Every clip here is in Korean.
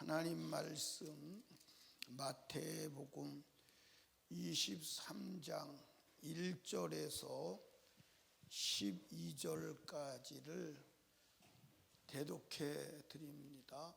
하나님 말씀 마태복음 23장 1절에서 12절까지를 대독해 드립니다.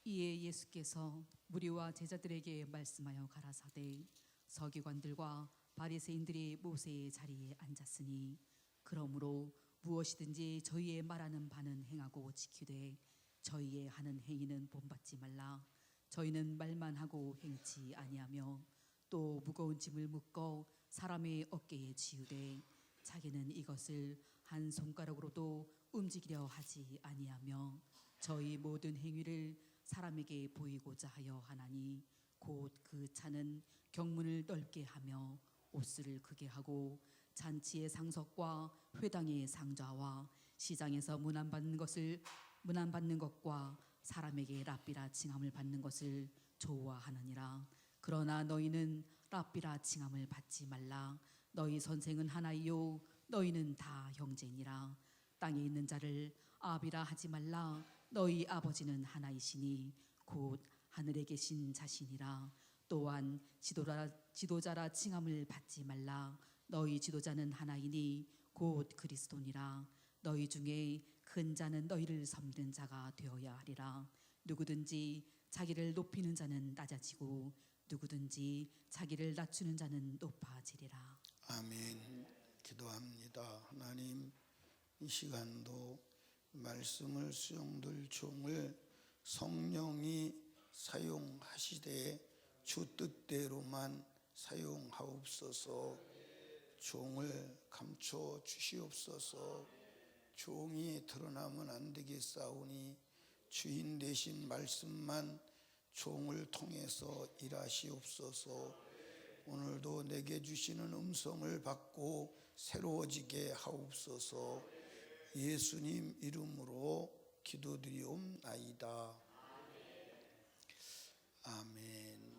이에 예수께서 무리와 제자들에게 말씀하여 가라사대 서기관들과 바리새인들이 모세의 자리에 앉았으니 그러므로 무엇이든지 저희의 말하는 바는 행하고 지키되 저희의 하는 행위는 본받지 말라. 저희는 말만 하고 행치 아니하며 또 무거운 짐을 묶어 사람의 어깨에 지우되 자기는 이것을 한 손가락으로도 움직이려 하지 아니하며 저희 모든 행위를 사람에게 보이고자 하여 하나니 곧 그 차는 경문을 넓게 하며 옷을 크게 하고 잔치의 상석과 회당의 상좌와 시장에서 문안받는 것과 사람에게 랍비라 칭함을 받는 것을 좋아하느니라. 그러나 너희는 랍비라 칭함을 받지 말라. 너희 선생은 하나이요 너희는 다 형제니라. 땅에 있는 자를 아비라 하지 말라. 너희 아버지는 하나이시니 곧 하늘에 계신 자신이라. 또한 지도자라 칭함을 받지 말라. 너희 지도자는 하나이니 곧 그리스도니라. 너희 중에 큰 자는 너희를 섬기는 자가 되어야 하리라. 누구든지 자기를 높이는 자는 낮아지고 누구든지 자기를 낮추는 자는 높아지리라. 아멘. 기도합니다. 하나님, 이 시간도 말씀을 수용될 종을 성령이 사용하시되 주 뜻대로만 사용하옵소서. 종을 감춰 주시옵소서. 종이 드러나면 안 되겠사오니 주인 되신 말씀만 종을 통해서 일하시옵소서. 오늘도 내게 주시는 음성을 받고 새로워지게 하옵소서. 예수님 이름으로 기도드리옵나이다. 아멘.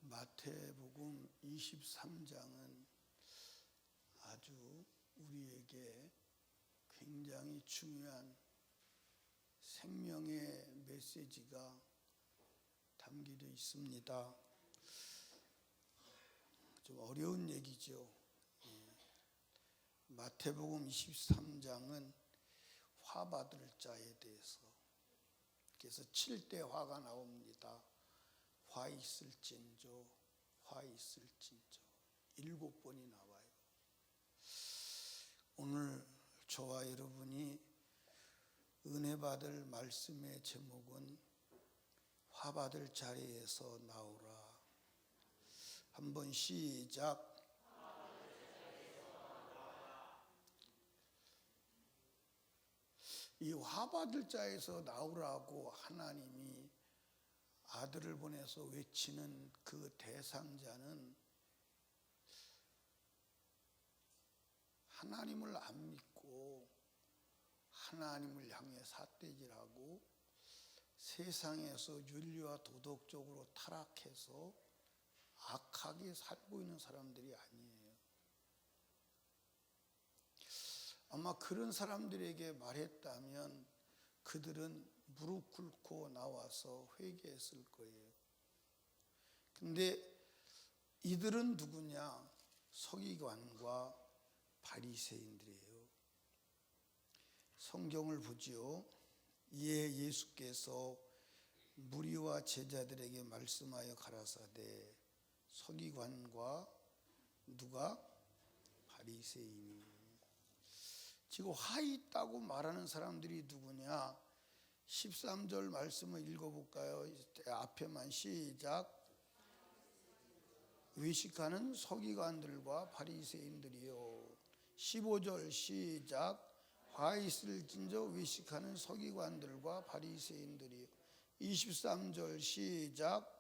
마태복음 23장은 아주 우리에게 굉장히 중요한 생명의 메시지가 담겨져 있습니다. 좀 어려운 얘기죠. 마태복음 23장은 화 받을 자에 대해서, 그래서 7대 화가 나옵니다. 화 있을진저, 화 있을진저 7번이 나와요. 오늘 저와 여러분이 은혜 받을 말씀의 제목은 화 받을 자리에서 나오라. 한번 시작. 이 화 받을 자에서 나오라고 하나님이 아들을 보내서 외치는 그 대상자는 하나님을 안 믿고 하나님을 향해 삿대질하고 세상에서 윤리와 도덕적으로 타락해서 악하게 살고 있는 사람들이 아니에요. 아마 그런 사람들에게 말했다면 그들은 무릎 꿇고 나와서 회개했을 거예요. 근데 이들은 누구냐? 서기관과 바리새인들이에요. 성경을 보지요. 이에 예수께서 무리와 제자들에게 말씀하여 가라사대 서기관과 누가? 바리새인이. 지금 화 있다고 말하는 사람들이 누구냐? 13절 말씀을 읽어볼까요? 앞에만 시작. 외식하는 서기관들과 바리새인들이요. 15절 시작. 화 있을진저 외식하는 서기관들과 바리새인들이요. 23절 시작.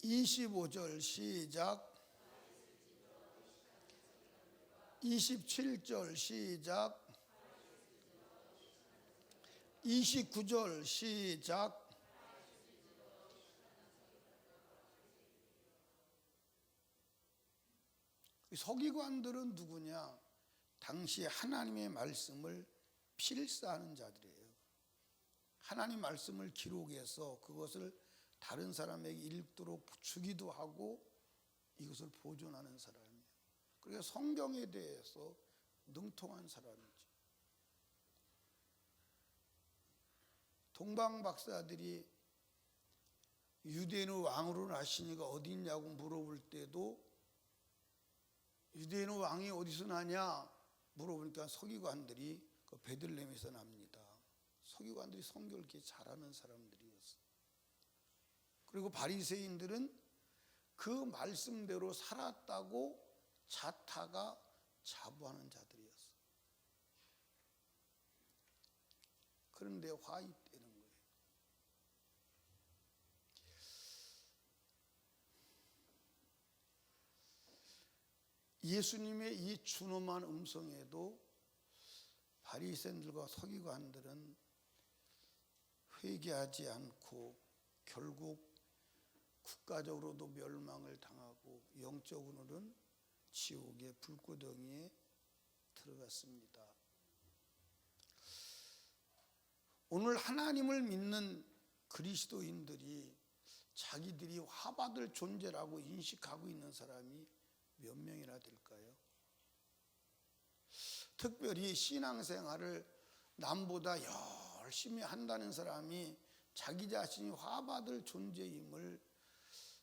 25절 시작. 27절 시작. 29절 시작. 이 서기관들은 누구냐? 당시 하나님의 말씀을 필사하는 자들이에요. 하나님 말씀을 기록해서 그것을 다른 사람에게 읽도록 주기도 하고 이것을 보존하는 사람이에요. 그러니까 성경에 대해서 능통한 사람이죠. 동방 박사들이 유대인의 왕으로 나시니가 어디 있냐고 물어볼 때도 유대인의 왕이 어디서 나냐 물어보니까 서기관들이 그 베들레헴에서 납니다. 서기관들이 성경을 이렇게 잘하는 사람들이었어요. 그리고 바리새인들은 그 말씀대로 살았다고 자타가 자부하는 자들이었어요. 그런데 화입되는 거예요. 예수님의 이 준엄한 음성에도 바리새인들과 서기관들은 회개하지 않고 결국 국가적으로도 멸망을 당하고 영적으로는 지옥의 불구덩이에 들어갔습니다. 오늘 하나님을 믿는 그리스도인들이 자기들이 화받을 존재라고 인식하고 있는 사람이 몇 명이나 될까요? 특별히 신앙생활을 남보다 열심히 한다는 사람이 자기 자신이 화받을 존재임을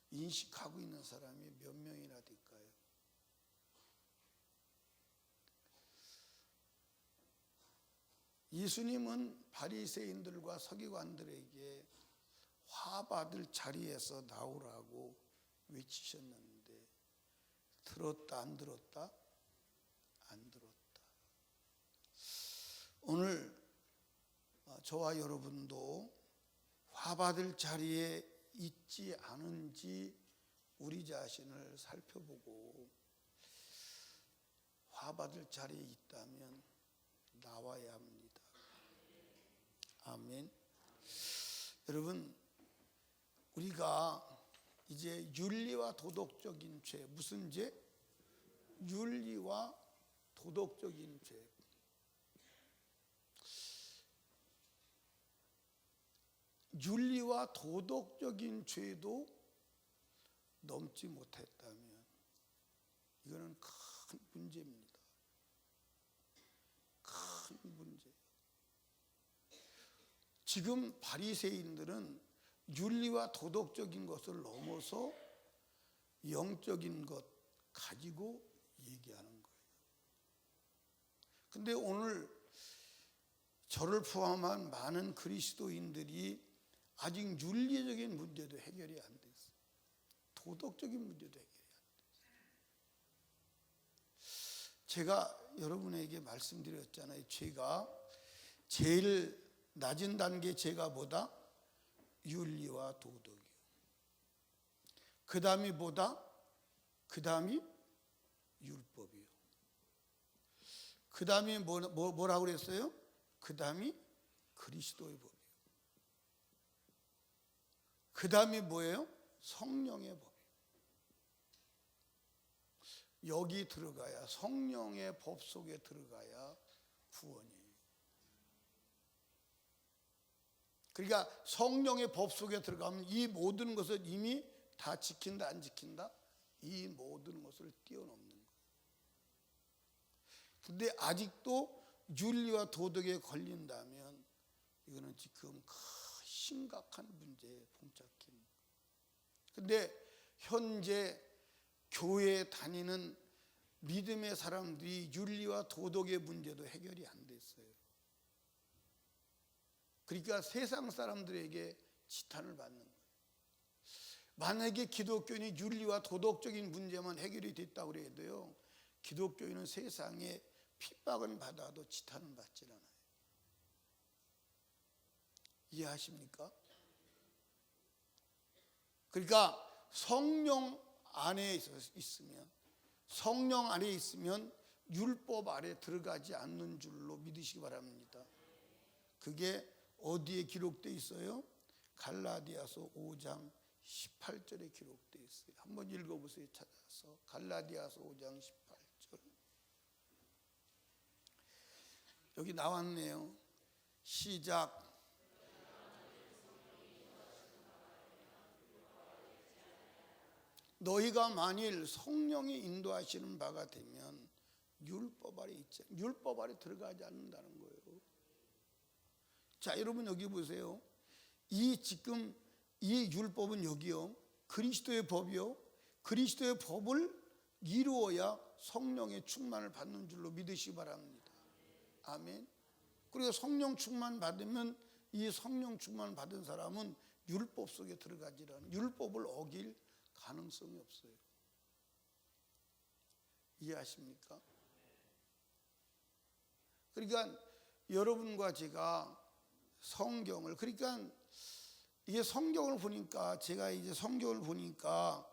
인식하고 있는 사람이 몇 명이나 될까요? 예수님은 바리새인들과 서기관들에게 화받을 자리에서 나오라고 외치셨는데 들었다 안 들었다? 안 들었다. 오늘 저와 여러분도 화받을 자리에 있지 않은지 우리 자신을 살펴보고 화받을 자리에 있다면 나와야 합니다. 아멘. 여러분, 우리가 이제 윤리와 도덕적인 죄, 무슨 죄? 윤리와 도덕적인 죄. 윤리와 도덕적인 죄도 넘지 못했다면 이거는 큰 문제입니다. 큰 문제예요. 지금 바리새인들은 윤리와 도덕적인 것을 넘어서 영적인 것 가지고 얘기하는 거예요. 근데 오늘 저를 포함한 많은 그리스도인들이 아직 윤리적인 문제도 해결이 안 됐어요. 도덕적인 문제도 해결이 안 됐어요. 제가 여러분에게 말씀드렸잖아요. 죄가 제일 낮은 단계 죄가 뭐다? 윤리와 도덕이요. 그 다음이 뭐다? 그 다음이 율법이요. 그 다음이 뭐라고 그랬어요? 그 다음이 그리스도의 법이요. 그 다음이 뭐예요? 성령의 법이요. 여기 들어가야, 성령의 법 속에 들어가야 구원이에요. 그러니까 성령의 법 속에 들어가면 이 모든 것을 이미 다 지킨다 안 지킨다? 이 모든 것을 뛰어넘는 거예요. 근데 아직도 윤리와 도덕에 걸린다면 이거는 지금 심각한 문제에 봉착해. 근데 현재 교회에 다니는 믿음의 사람들이 윤리와 도덕의 문제도 해결이 안 됐어요. 그러니까 세상 사람들에게 지탄을 받는 거예요. 만약에 기독교인이 윤리와 도덕적인 문제만 해결이 됐다고 해도요, 기독교인은 세상에 핍박을 받아도 지탄은 받질 않아요. 이해하십니까? 그러니까 성령 안에 있으면 율법 아래 들어가지 않는 줄로 믿으시기 바랍니다. 그게 어디에 기록되어 있어요? 갈라디아서 5장 18절에 기록되어 있어요. 한번 읽어보세요. 찾아서 갈라디아서 5장 18절. 여기 나왔네요. 시작. 너희가 만일 성령이 인도하시는 바가 되면 율법 아래 있지, 율법 아래 들어가지 않는다는 거예요. 자, 여러분 여기 보세요. 지금 이 율법은 여기요, 그리스도의 법이요, 그리스도의 법을 이루어야 성령의 충만을 받는 줄로 믿으시기 바랍니다. 아멘. 그리고 성령 충만 받으면, 이 성령 충만 받은 사람은 율법 속에 들어가지라는, 율법을 어길 가능성이 없어요. 이해하십니까? 그러니까 여러분과 제가 성경을, 그러니까 이게 성경을 보니까, 제가 이제 성경을 보니까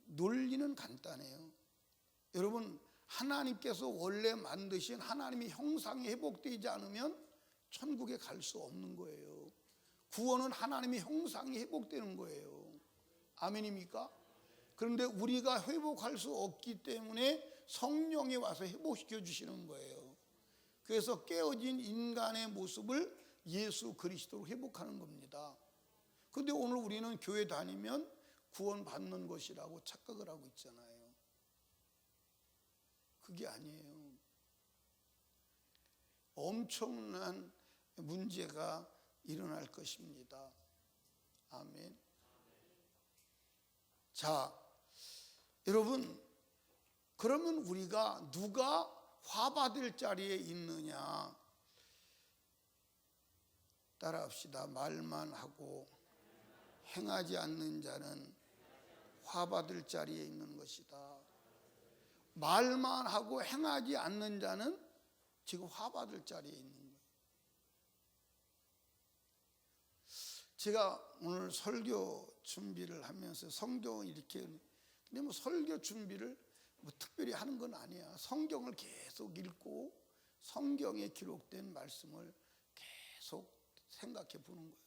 논리는 간단해요. 여러분, 하나님께서 원래 만드신 하나님의 형상이 회복되지 않으면 천국에 갈 수 없는 거예요. 구원은 하나님의 형상이 회복되는 거예요. 아멘입니까? 그런데 우리가 회복할 수 없기 때문에 성령이 와서 회복시켜 주시는 거예요. 그래서 깨어진 인간의 모습을 예수 그리스도로 회복하는 겁니다. 그런데 오늘 우리는 교회 다니면 구원 받는 것이라고 착각을 하고 있잖아요. 그게 아니에요. 엄청난 문제가 일어날 것입니다. 아멘. 자, 여러분, 그러면 우리가 누가 화받을 자리에 있느냐? 따라합시다. 말만 하고 행하지 않는 자는 화받을 자리에 있는 것이다. 말만 하고 행하지 않는 자는 지금 화받을 자리에 있는 거예요. 제가 오늘 설교 준비를 하면서 성경을 이렇게, 근데 뭐 설교 준비를 뭐 특별히 하는 건 아니야. 성경을 계속 읽고 성경에 기록된 말씀을 계속 생각해 보는 거예요.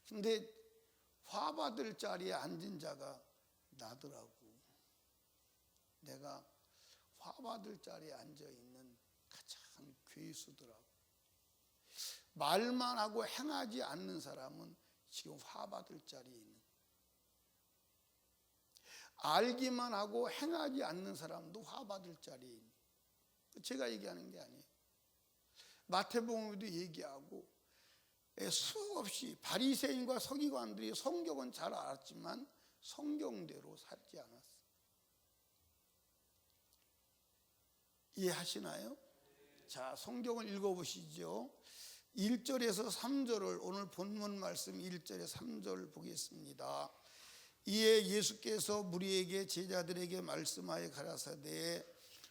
근데 화받을 자리에 앉은 자가 나더라고. 내가 화받을 자리에 앉아 있는 가장 괴수더라고. 말만 하고 행하지 않는 사람은 지금 화받을 자리에 있는 거예요. 알기만 하고 행하지 않는 사람도 화받을 자리에 있는 거예요. 제가 얘기하는 게 아니에요. 마태복음에도 얘기하고, 수없이 바리새인과 서기관들이 성경은 잘 알았지만 성경대로 살지 않았어요. 이해하시나요? 자, 성경을 읽어보시죠. 1절에서 3절을, 오늘 본문 말씀 1절에 3절 보겠습니다. 이에 예수께서 무리에게 제자들에게 말씀하여 가라사대,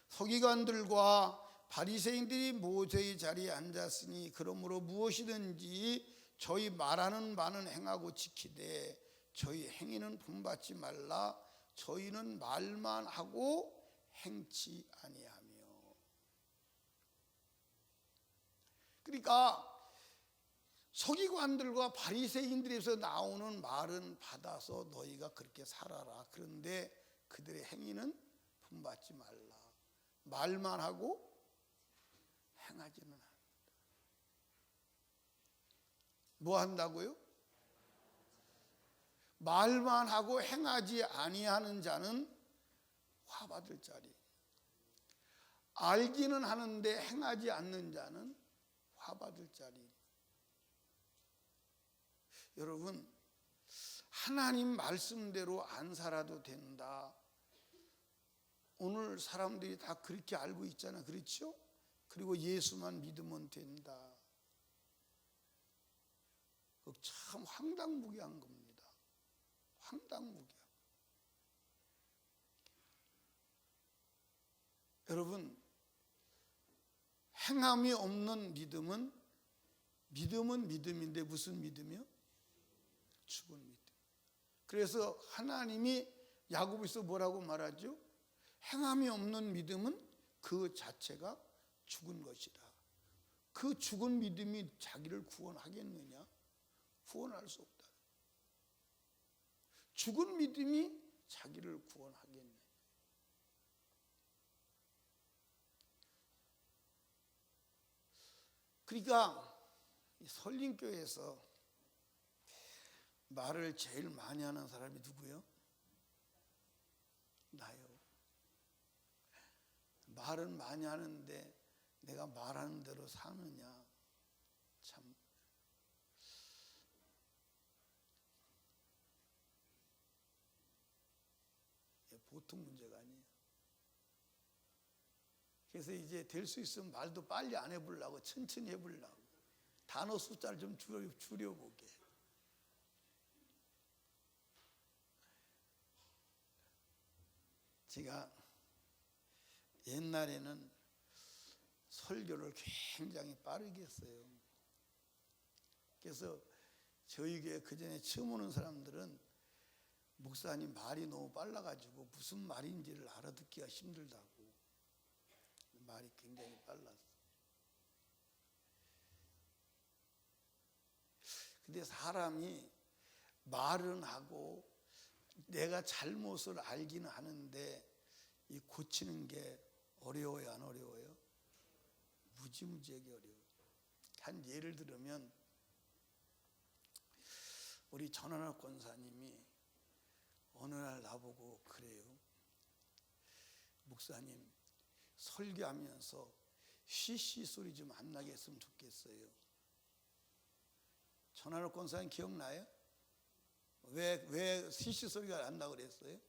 서기관들과 바리새인들이 모세의 자리에 앉았으니 그러므로 무엇이든지 저희 말하는 바는 행하고 지키되 저희 행위는 본받지 말라. 저희는 말만 하고 행치 아니하며. 그러니까 서기관들과 바리새인들에서 나오는 말은 받아서 너희가 그렇게 살아라. 그런데 그들의 행위는 본받지 말라. 말만 하고 행하지는 않는다. 뭐 한다고요? 말만 하고 행하지 아니하는 자는 화받을 자리. 알기는 하는데 행하지 않는 자는 화받을 자리. 여러분, 하나님 말씀대로 안 살아도 된다. 오늘 사람들이 다 그렇게 알고 있잖아요. 그렇죠? 그리고 예수만 믿으면 된다. 참 황당무계한 겁니다. 황당무계한. 여러분, 행함이 없는 믿음은 믿음인데 무슨 믿음이요? 죽은 믿음. 그래서 하나님이 야고보서 뭐라고 말하죠? 행함이 없는 믿음은 그 자체가 죽은 것이다. 그 죽은 믿음이 자기를 구원하겠느냐? 구원할 수 없다. 죽은 믿음이 자기를 구원하겠네. 그러니까 이 설림교회에서 말을 제일 많이 하는 사람이 누구요? 나요. 말은 많이 하는데 내가 말하는 대로 사느냐, 참 보통 문제가 아니에요. 그래서 이제 될 수 있으면 말도 빨리 안 해보려고, 천천히 해보려고, 단어 숫자를 좀 줄여보게. 제가 옛날에는 설교를 굉장히 빠르게 했어요. 그래서 저희 교회 그 전에 처음 오는 사람들은 목사님 말이 너무 빨라가지고 무슨 말인지를 알아듣기가 힘들다고. 말이 굉장히 빨랐어. 근데 사람이 말은 하고 내가 잘못을 알기는 하는데 이 고치는 게 어려워요, 안 어려워요? 무지무지하게 어려워요. 한 예를 들면 우리 전하나 권사님이 어느 날 나보고 그래요. 목사님, 설교하면서 쉬쉬 소리 좀 안 나게 했으면 좋겠어요. 전하나 권사님 기억나요? 왜 쉬쉬 소리가 안 나고 그랬어요?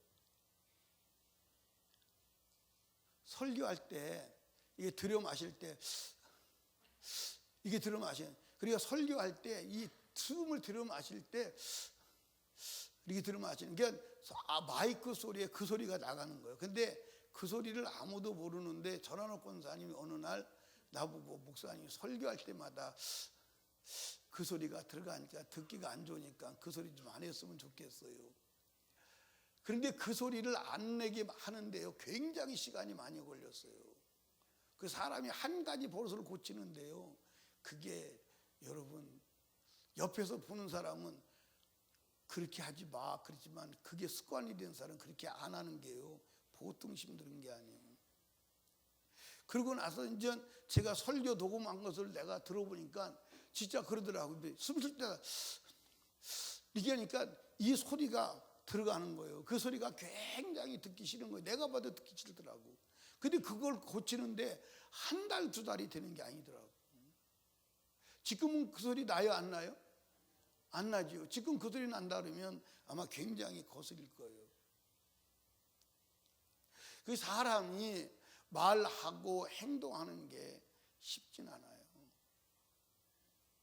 설교할 때 이게 들여 마실 때 이게 들여 마시는, 그러니까 설교할 때 이 숨을 들여 마실 때 이렇게 들여 마시는, 그러니까 마이크 소리에 그 소리가 나가는 거예요. 근데 그 소리를 아무도 모르는데 전하나 권사님이 어느 날 나보고 목사님 설교할 때마다 그 소리가 들어가니까 듣기가 안 좋으니까 그 소리 좀 안 했으면 좋겠어요. 그런데 그 소리를 안 내게 하는데요, 굉장히 시간이 많이 걸렸어요. 그 사람이 한 가지 버릇을 고치는데요, 그게 여러분 옆에서 보는 사람은 그렇게 하지 마 그렇지만 그게 습관이 된 사람은 그렇게 안 하는 게요 보통 힘든 게 아니에요. 그러고 나서 이제 제가 설교 녹음한 것을 내가 들어보니까 진짜 그러더라고요. 숨 쉴 때가 이게 하니까 이 소리가 들어가는 거예요. 그 소리가 굉장히 듣기 싫은 거예요. 내가 봐도 듣기 싫더라고. 근데 그걸 고치는데 한 달, 두 달이 되는 게 아니더라고. 지금은 그 소리 나요, 안 나요? 안 나죠. 지금 그 소리 난다 그러면 아마 굉장히 거슬릴 거예요. 그 사람이 말하고 행동하는 게 쉽진 않아요.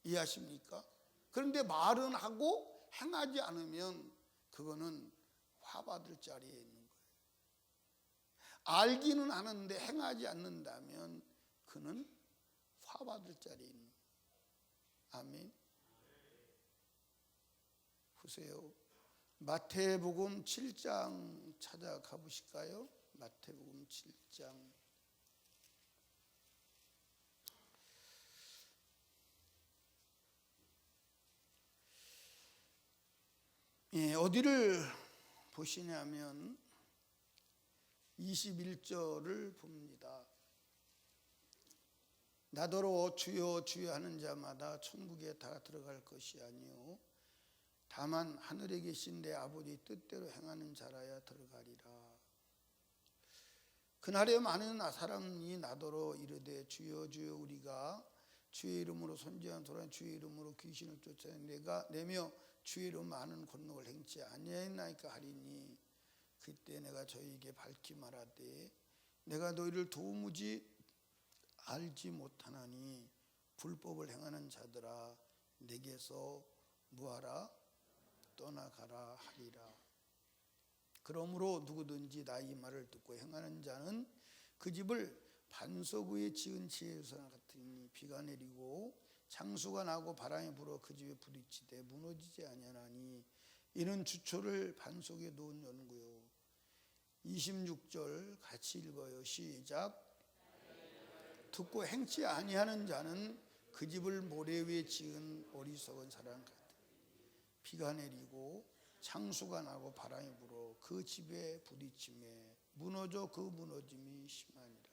이해하십니까? 그런데 말은 하고 행하지 않으면 그거는 화받을 자리에 있는 거예요. 알기는 하는데 행하지 않는다면 그는 화받을 자리에 있는 거예요. 아멘. 보세요. 마태복음 7장 찾아가 보실까요? 마태복음 7장. 어디를 보시냐면 21절을 봅니다. 나더러 주여 주여 하는 자마다 천국에 다 들어갈 것이 아니요 다만 하늘에 계신 내 아버지 뜻대로 행하는 자라야 들어가리라. 그날에 많은 사람이 나더러 이르되 주여 주여 우리가 주의 이름으로 선지한 도란 주의 이름으로 귀신을 쫓아내며 주의 이름 많은 권능을 행치 아니하였나이까 하리니 그때 내가 저희에게 밝히 말하되 내가 너희를 도무지 알지 못하나니 불법을 행하는 자들아 내게서 뭐하라? 떠나가라 하리라. 그러므로 누구든지 나의 말을 듣고 행하는 자는 그 집을 반석 위에 지은 지혜소나 같으니 비가 내리고 창수가 나고 바람이 불어 그 집에 부딪히되 무너지지 아니하나니 이는 주초를 반석에 놓은 연구요. 26절 같이 읽어요. 시작. 듣고 행치 아니하는 자는 그 집을 모래 위에 지은 어리석은 사람 같으니 비가 내리고 창수가 나고 바람이 불어 그 집에 부딪힘에 무너져 그 무너짐이 심하니라.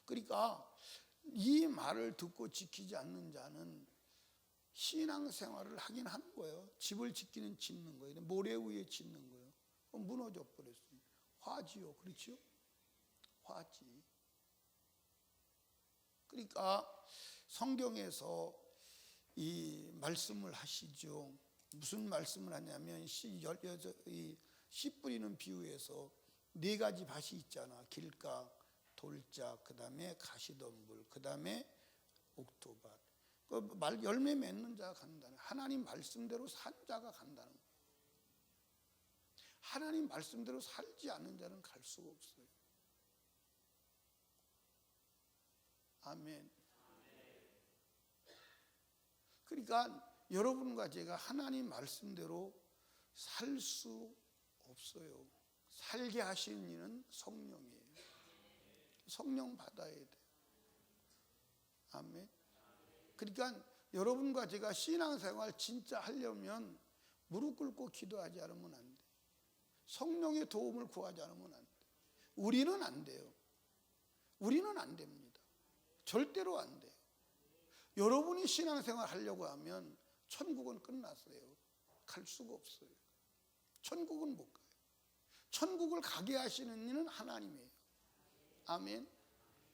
그러니까 이 말을 듣고 지키지 않는 자는 신앙생활을 하긴 하는 거예요. 집을 짓기는 짓는 거예요. 모래 위에 짓는 거예요. 무너져 버렸어요. 화지요. 그렇죠? 화지. 그러니까 성경에서 이 말씀을 하시죠. 무슨 말씀을 하냐면 씨 뿌리는 비유에서 네 가지 밭이 있잖아. 길가, 돌짝, 그 다음에 가시덤불, 그 다음에 옥토밭. 그 열매 맺는 자가 간다는, 하나님 말씀대로 산 자가 간다는 거예요. 하나님 말씀대로 살지 않는 자는 갈 수가 없어요. 아멘. 그러니까 여러분과 제가 하나님 말씀대로 살 수 없어요. 살게 하시는 이는 성령이에요. 성령 받아야 돼요. 아멘. 그러니까 여러분과 제가 신앙생활 진짜 하려면 무릎 꿇고 기도하지 않으면 안 돼요. 성령의 도움을 구하지 않으면 안 돼요. 우리는 안 돼요. 우리는 안 됩니다. 절대로 안 돼요. 여러분이 신앙생활 하려고 하면 천국은 끝났어요. 갈 수가 없어요. 천국은 못 가요. 천국을 가게 하시는 이는 하나님이에요. 아멘.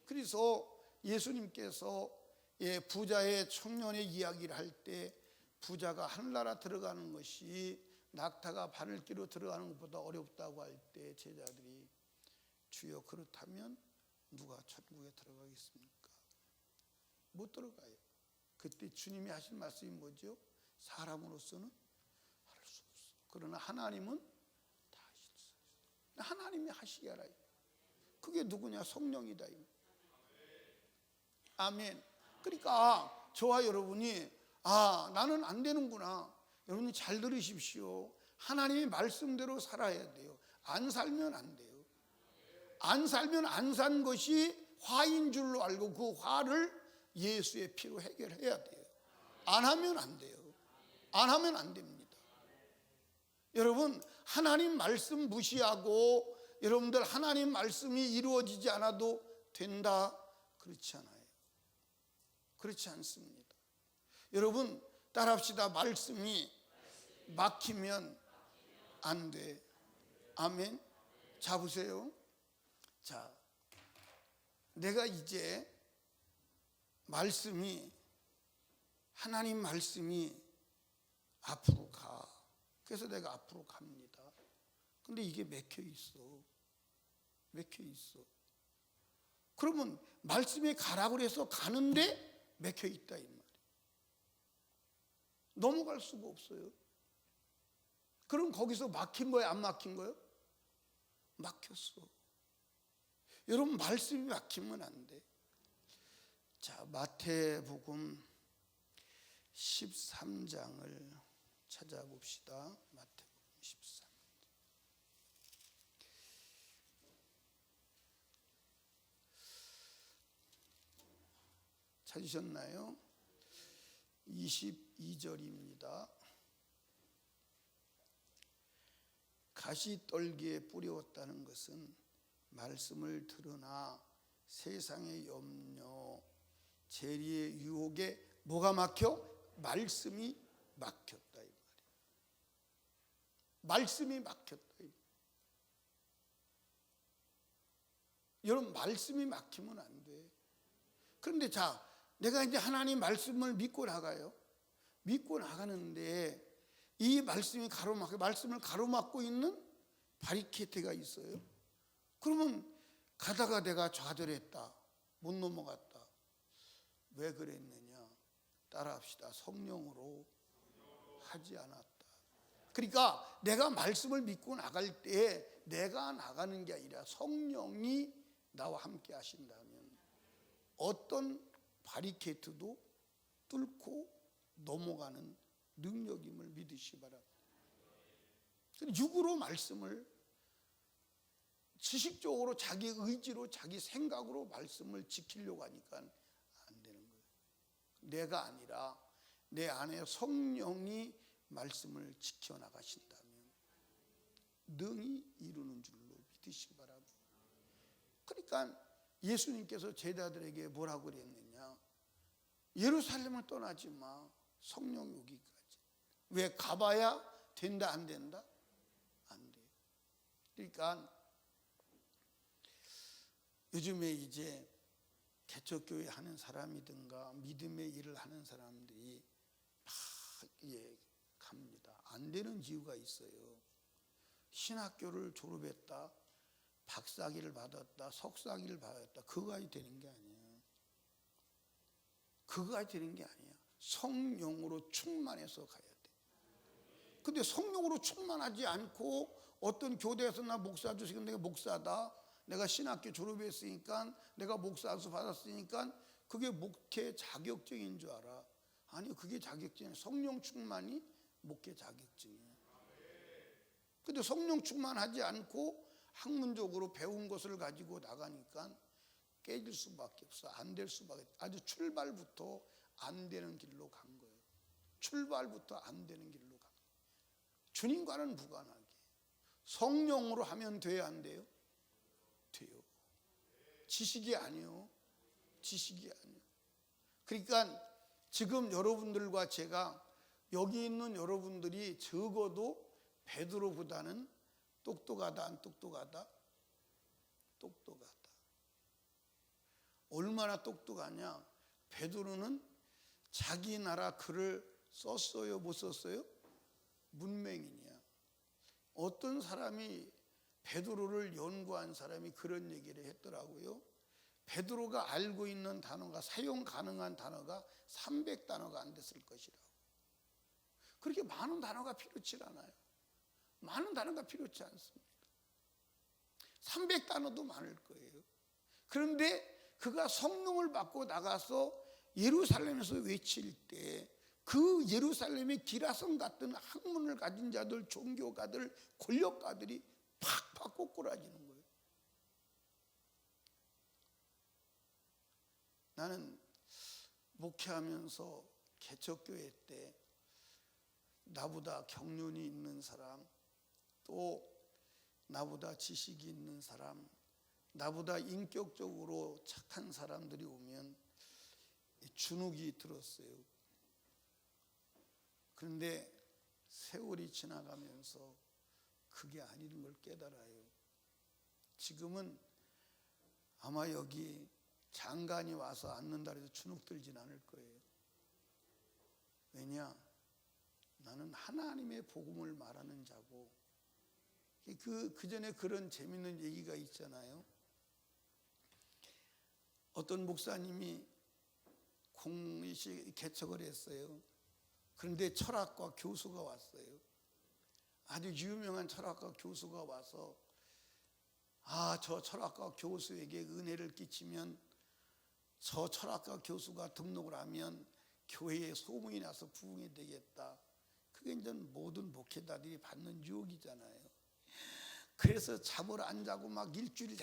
그래서 예수님께서 부자의 청년의 이야기를 할 때 부자가 하늘나라 들어가는 것이 낙타가 바늘기로 들어가는 것보다 어렵다고 할 때 제자들이 주여 그렇다면 누가 천국에 들어가겠습니까? 못 들어가요. 그때 주님이 하신 말씀이 뭐죠? 사람으로서는 할 수 없어. 그러나 하나님은 다 하실 수 있어. 하나님이 하시게 하라. 그게 누구냐? 성령이다. 아멘. 그러니까 저와 여러분이 나는 안 되는구나. 여러분이 잘 들으십시오. 하나님의 말씀대로 살아야 돼요. 안 살면 안 돼요. 안 살면 안 산 것이 화인 줄로 알고 그 화를 예수의 피로 해결해야 돼요. 안 하면 안 돼요. 안 하면 안 됩니다. 여러분 하나님 말씀 무시하고 여러분들 하나님 말씀이 이루어지지 않아도 된다? 그렇지 않아요. 그렇지 않습니다. 여러분 따라합시다. 말씀이 막히면 안 돼. 아멘. 자 보세요. 자, 내가 이제 말씀이 하나님 말씀이 앞으로 가. 그래서 내가 앞으로 갑니다. 근데 이게 막혀 있어. 막혀 있어. 그러면 말씀이 가라고 해서 가는데 막혀 있다 이 말이에요. 넘어갈 수가 없어요. 그럼 거기서 막힌 거예요? 안 막힌 거예요? 막혔어. 여러분 말씀이 막히면 안 돼. 자, 마태복음 13장을 찾아봅시다. 마태복음 13장. 찾으셨나요? 22절입니다. 가시떨기에 뿌려왔다는 것은 말씀을 들으나 세상의 염려, 재리의 유혹에 뭐가 막혀? 말씀이 막혔다 이 말이에요. 말씀이 막혔다. 여러분 말씀이 막히면 안 돼. 그런데 자, 내가 이제 하나님 말씀을 믿고 나가요. 믿고 나가는데 이 말씀이 말씀을 가로막고 있는 바리케이트가 있어요. 그러면 가다가 내가 좌절했다. 못 넘어갔다. 왜 그랬느냐? 따라합시다. 성령으로 하지 않았다. 그러니까 내가 말씀을 믿고 나갈 때 내가 나가는 게 아니라 성령이 나와 함께 하신다면 어떤 바리케이트도 뚫고 넘어가는 능력임을 믿으시 바랍니다. 육으로 말씀을 지식적으로 자기 의지로 자기 생각으로 말씀을 지키려고 하니까 안 되는 거예요. 내가 아니라 내 안에 성령이 말씀을 지켜나가신다면 능히 이루는 줄로 믿으시기 바랍니다. 그러니까 예수님께서 제자들에게 뭐라고 그랬느냐? 예루살렘을 떠나지 마. 성령 오기까지. 왜? 가봐야 된다 안 된다? 안 돼요. 그러니까 요즘에 이제 개척교회 하는 사람이든가 믿음의 일을 하는 사람들이 막 갑니다. 안 되는 이유가 있어요. 신학교를 졸업했다, 박사학위를 받았다, 석사학위를 받았다, 그거가 되는 게 아니에요. 그거가 되는 게 아니야. 성령으로 충만해서 가야 돼. 근데 성령으로 충만하지 않고 어떤 교대에서 나 목사 주시고 내가 목사다, 내가 신학교 졸업했으니까, 내가 목사수 받았으니까 그게 목회 자격증인 줄 알아. 아니, 그게 자격증이야. 성령 충만이 목회 자격증이에요. 근데 성령 충만하지 않고 학문적으로 배운 것을 가지고 나가니까 깨질 수밖에 없어. 안 될 수밖에 없어. 아주 출발부터 안 되는 길로 간 거예요. 출발부터 안 되는 길로 간 거예요. 주님과는 무관하게 성령으로 하면 돼요, 안 돼요? 돼요. 지식이 아니요. 지식이 아니요. 그러니까 지금 여러분들과 제가, 여기 있는 여러분들이 적어도 베드로보다는 똑똑하다 안 똑똑하다? 똑똑하다. 얼마나 똑똑하냐? 베드로는 자기 나라 글을 썼어요, 못 썼어요? 문맹인이야. 어떤 사람이, 베드로를 연구한 사람이 그런 얘기를 했더라고요. 베드로가 알고 있는 단어가, 사용 가능한 단어가 300단어가 안 됐을 것이라고. 그렇게 많은 단어가 필요치 않아요. 많은 단어가 필요치 않습니다. 300단어도 많을 거예요. 그런데 그가 성령을 받고 나가서 예루살렘에서 외칠 때 그 예루살렘의 기라성 같은 학문을 가진 자들, 종교가들, 권력가들이 팍팍 꼬꾸라지는 거예요. 나는 목회하면서 개척교회 때 나보다 경륜이 있는 사람, 또 나보다 지식이 있는 사람, 나보다 인격적으로 착한 사람들이 오면 주눅이 들었어요. 그런데 세월이 지나가면서 그게 아닌 걸 깨달아요. 지금은 아마 여기 장관이 와서 앉는다 해서 주눅 들진 않을 거예요. 왜냐? 나는 하나님의 복음을 말하는 자고, 그 전에 그런 재밌는 얘기가 있잖아요. 어떤 목사님이 공식 개척을 했어요. 그런데 철학과 교수가 왔어요. 아주 유명한 철학과 교수가 와서, 저 철학과 교수에게 은혜를 끼치면 저 철학과 교수가 등록을 하면 교회에 소문이 나서 부흥이 되겠다. 그게 이제 모든 목회자들이 받는 유혹이잖아요. 그래서 잠을 안 자고 막 일주일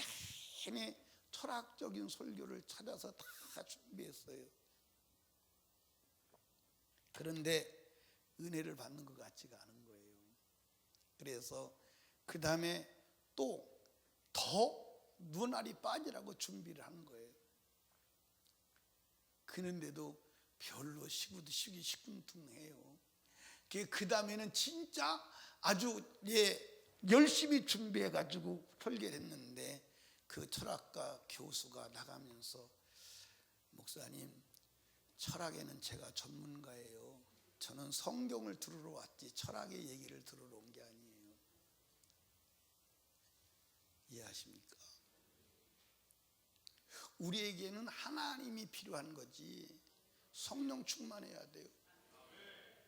내내 철학적인 설교를 찾아서 다 준비했어요. 그런데 은혜를 받는 것 같지가 않은 거예요. 그래서 그 다음에 또 더 눈알이 빠지라고 준비를 한 거예요. 그런데도 별로 시큰둥해요. 그 다음에는 진짜 아주 열심히 준비해가지고 설계를 했는데, 그 철학과 교수가 나가면서, 목사님, 철학에는 제가 전문가예요. 저는 성경을 들으러 왔지 철학의 얘기를 들으러 온 게 아니에요. 이해하십니까? 우리에게는 하나님이 필요한 거지 성령 충만해야 돼요.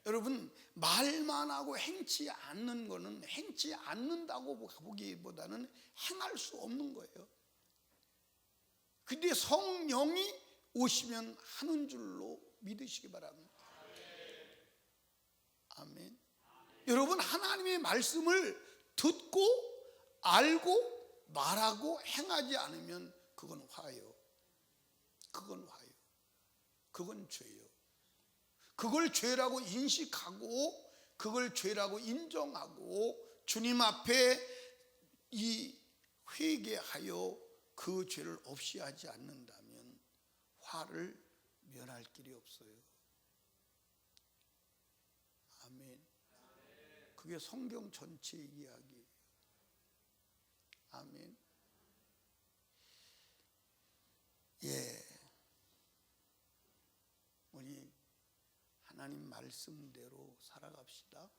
여러분, 말만 하고 행치 않는 거는, 행치 않는다고 보기보다는 행할 수 없는 거예요. 근데 성령이 오시면 하는 줄로 믿으시기 바랍니다. 아멘. 여러분, 하나님의 말씀을 듣고 알고 말하고 행하지 않으면 그건 화예요. 그건 화예요. 그건 죄예요. 그걸 죄라고 인식하고, 그걸 죄라고 인정하고 주님 앞에 이 회개하여 그 죄를 없이 하지 않는다면 화를 면할 길이 없어요. 아멘. 그게 성경 전체의 이야기예요. 아멘. 예. 우리 하나님 말씀대로 살아갑시다.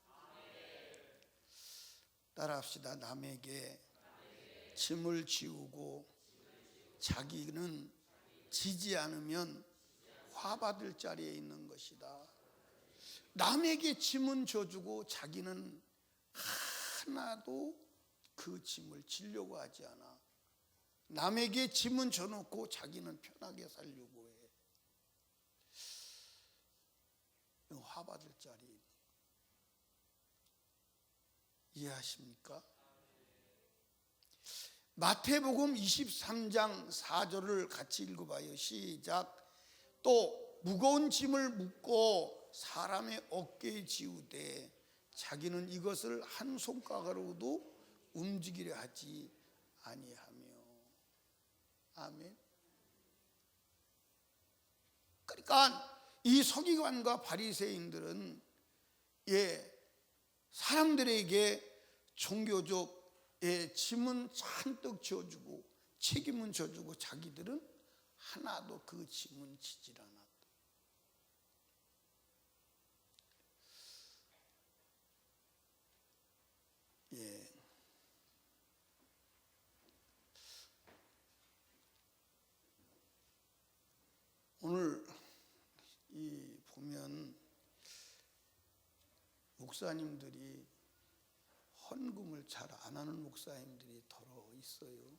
따라합시다. 남에게 짐을 지우고 자기는 지지 않으면 화받을 자리에 있는 것이다. 남에게 짐은 져주고 자기는 하나도 그 짐을 지려고 하지 않아. 남에게 짐은 져놓고 자기는 편하게 살려고 해. 화받을 자리에 있는 거. 이해하십니까? 마태복음 23장 4절을 같이 읽어봐요. 시작. 또 무거운 짐을 묻고 사람의 어깨에 지우되 자기는 이것을 한 손가락으로도 움직이려 하지 아니하며. 아멘. 그러니까 이 서기관과 바리새인들은 사람들에게 종교적 짐은 잔뜩 지어주고 책임은 져주고 자기들은 하나도 그 짐은 지질 않았다. 오늘 보면 목사님들이 헌금을 잘 안 하는 목사님들이 더러 있어요.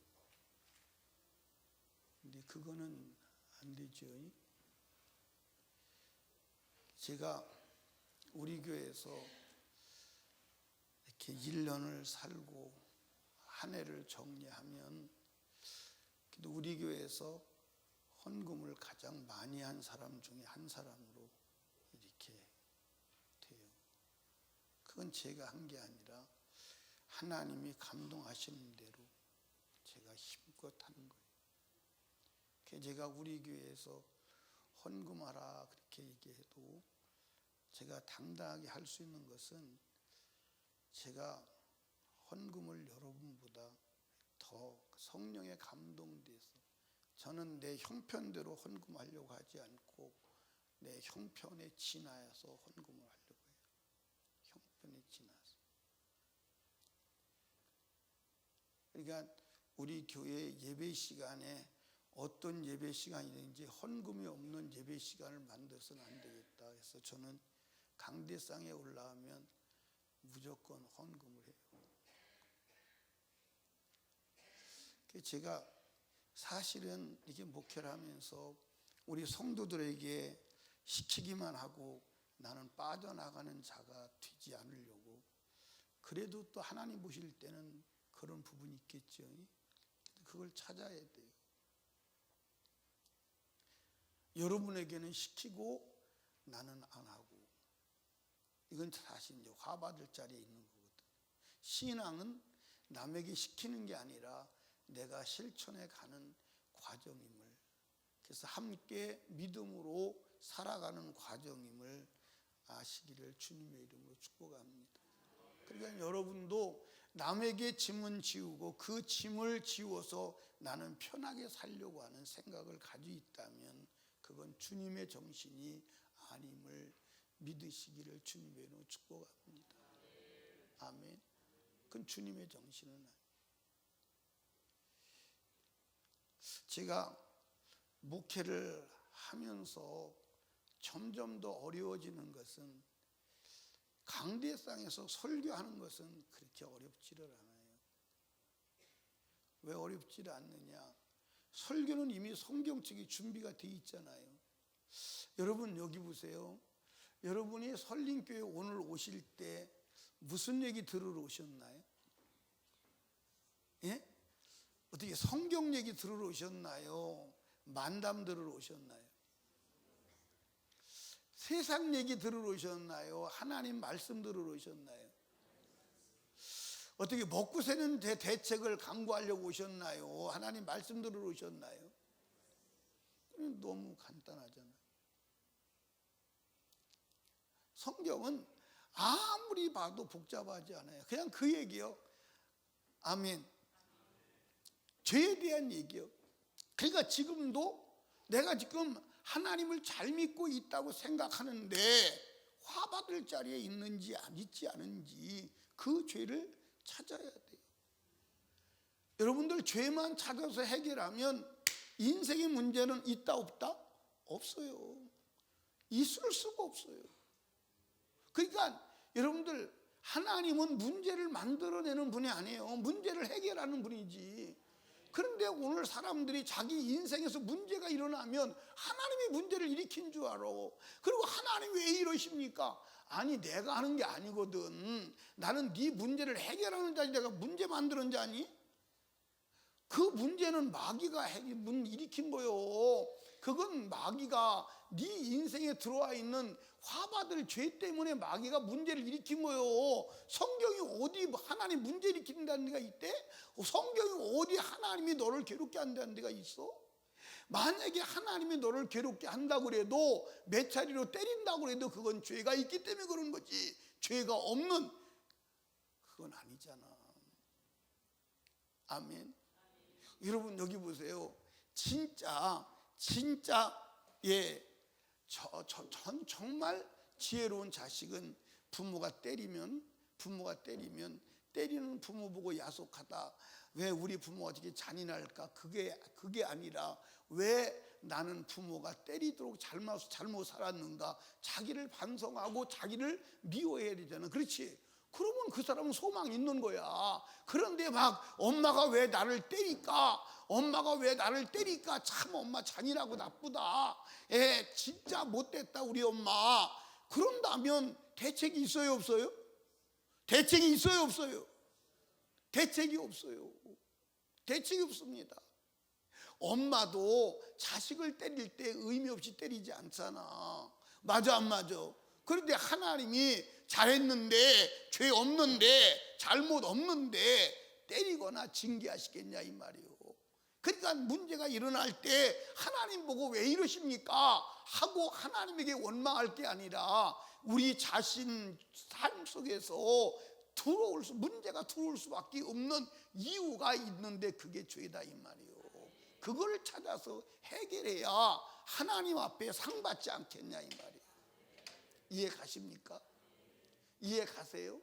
근데 그거는 안 되죠. 제가 우리 교회에서 이렇게 1년을 살고 한 해를 정리하면 그래도 우리 교회에서 헌금을 가장 많이 한 사람 중에 한 사람으로 이렇게 돼요. 그건 제가 한 게 아니라 하나님이 감동하시는 대로 제가 힘껏 하는 거예요. 그래서 제가 우리 교회에서 헌금하라 그렇게 얘기해도 제가 당당하게 할 수 있는 것은 제가 헌금을 여러분보다 더 성령에 감동돼서 저는 내 형편대로 헌금하려고 하지 않고 내 형편에 지나서 헌금을 하려고 해요. 형편에 지나서. 그러니까 우리 교회 예배 시간에 어떤 예배 시간이든지 헌금이 없는 예배 시간을 만들어서는 안 되겠다. 그래서 저는 강대상에 올라가면 무조건 헌금을 해요. 제가 사실은 이렇게 목회를 하면서 우리 성도들에게 시키기만 하고 나는 빠져나가는 자가 되지 않으려고. 그래도 또 하나님 보실 때는 그런 부분이 있겠죠. 그걸 찾아야 돼요. 여러분에게는 시키고 나는 안 하고. 이건 사실 이제 화받을 자리에 있는 거거든. 신앙은 남에게 시키는 게 아니라 내가 실천해 가는 과정임을, 그래서 함께 믿음으로 살아가는 과정임을 아시기를 주님의 이름으로 축복합니다. 그러니까 여러분도 남에게 짐은 지우고 그 짐을 지워서 나는 편하게 살려고 하는 생각을 가지고 있다면 그건 주님의 정신이 아님을 믿으시기를 주님의 이름으로 축복합니다. 아멘. 그건 주님의 정신은 아니에요. 제가 목회를 하면서 점점 더 어려워지는 것은 강대상에서 설교하는 것은 그렇게 어렵지를 않아요. 왜 어렵지를 않느냐? 설교는 이미 성경책이 준비가 돼 있잖아요. 여러분 여기 보세요. 여러분이 설림교회 오늘 오실 때 무슨 얘기 들으러 오셨나요? 예? 어떻게 성경 얘기 들으러 오셨나요? 만담 들으러 오셨나요? 세상 얘기 들으러 오셨나요? 하나님 말씀 들으러 오셨나요? 어떻게 먹고 사는 대책을 강구하려고 오셨나요? 하나님 말씀 들으러 오셨나요? 너무 간단하잖아요. 성경은 아무리 봐도 복잡하지 않아요. 그냥 그 얘기요. 아멘. 죄에 대한 얘기요. 그러니까 지금도 내가 지금 하나님을 잘 믿고 있다고 생각하는데 화받을 자리에 있는지 있지 않은지 그 죄를 찾아야 돼요. 여러분들 죄만 찾아서 해결하면 인생의 문제는 있다 없다? 없어요. 있을 수가 없어요. 그러니까 여러분들 하나님은 문제를 만들어내는 분이 아니에요. 문제를 해결하는 분이지. 그런데 오늘 사람들이 자기 인생에서 문제가 일어나면 하나님이 문제를 일으킨 줄 알아. 그리고 하나님 왜 이러십니까? 아니 내가 하는 게 아니거든. 나는 네 문제를 해결하는 자지 내가 문제 만드는 자니? 그 문제는 마귀가 일으킨 거요. 그건 마귀가 네 인생에 들어와 있는 화받을 죄 때문에 마귀가 문제를 일으킨 거요. 성경이 어디 하나님 문제 일으킨다는 데가 있대? 성경이 어디 하나님이 너를 괴롭게 한다는 데가 있어? 만약에 하나님이 너를 괴롭게 한다고 그래도 몇 차례로 때린다고 그래도 그건 죄가 있기 때문에 그런 거지. 죄가 없는 그건 아니잖아. 아멘. 여러분 여기 보세요. 진짜 정말 지혜로운 자식은 부모가 때리면 때리는 부모 보고 야속하다. 왜 우리 부모가 어떻게 잔인할까? 그게 아니라 왜 나는 부모가 때리도록 잘못 살았는가? 자기를 반성하고 자기를 미워해야 되잖아. 그렇지? 그러면 그 사람은 소망이 있는 거야. 그런데 막 엄마가 왜 나를 때릴까? 참 엄마 잔인하고 나쁘다. 진짜 못됐다 우리 엄마. 그런다면 대책이 있어요 없어요? 대책이 있어요 없어요? 대책이 없어요. 대책이 없습니다. 엄마도 자식을 때릴 때 의미 없이 때리지 않잖아. 맞아 안 맞아? 그런데 하나님이 잘했는데 죄 없는데 잘못 없는데 때리거나 징계하시겠냐 이 말이에요. 그러니까 문제가 일어날 때 하나님 보고 왜 이러십니까? 하고 하나님에게 원망할 게 아니라 우리 자신 삶 속에서 문제가 들어올 수밖에 없는 이유가 있는데 그게 죄다 이 말이에요. 그걸 찾아서 해결해야 하나님 앞에 상 받지 않겠냐 이 말이에요. 이해 가십니까? 이해 가세요?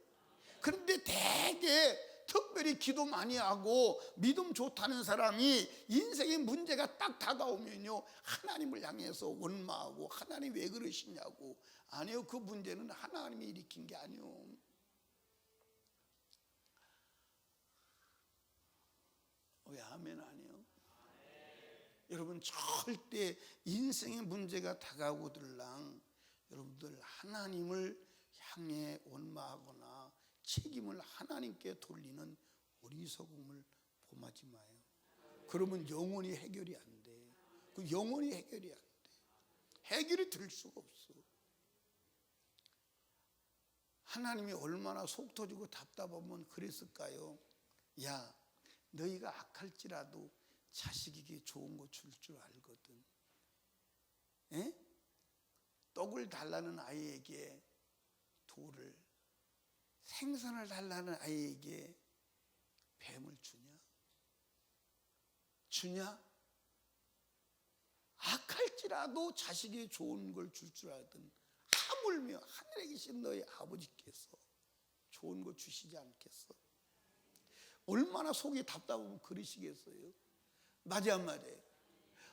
그런데 되게 특별히 기도 많이 하고 믿음 좋다는 사람이 인생의 문제가 딱 다가오면요 하나님을 향해서 원망하고 하나님 왜 그러시냐고. 아니요, 그 문제는 하나님이 일으킨 게 아니요. 왜 아멘 아니요? 여러분 절대 인생의 문제가 다가오들랑 여러분들 하나님을 향해 원망하거나 책임을 하나님께 돌리는 어리석음을 범하지 마요. 그러면 영원히 해결이 안 돼. 그 영원히 해결이 안 돼. 해결이 될 수가 없어. 하나님이 얼마나 속 터지고 답답하면 그랬을까요? 야, 너희가 악할지라도 자식에게 좋은 거 줄 줄 알거든. 떡을 달라는 아이에게 돌을, 생선을 달라는 아이에게 뱀을 주냐? 악할지라도 자식이 좋은 걸 줄 줄 알거든. 하물며 하늘에 계신 너희 아버지께서 좋은 거 주시지 않겠어? 얼마나 속이 답답하면 그러시겠어요? 맞아 안 맞아요?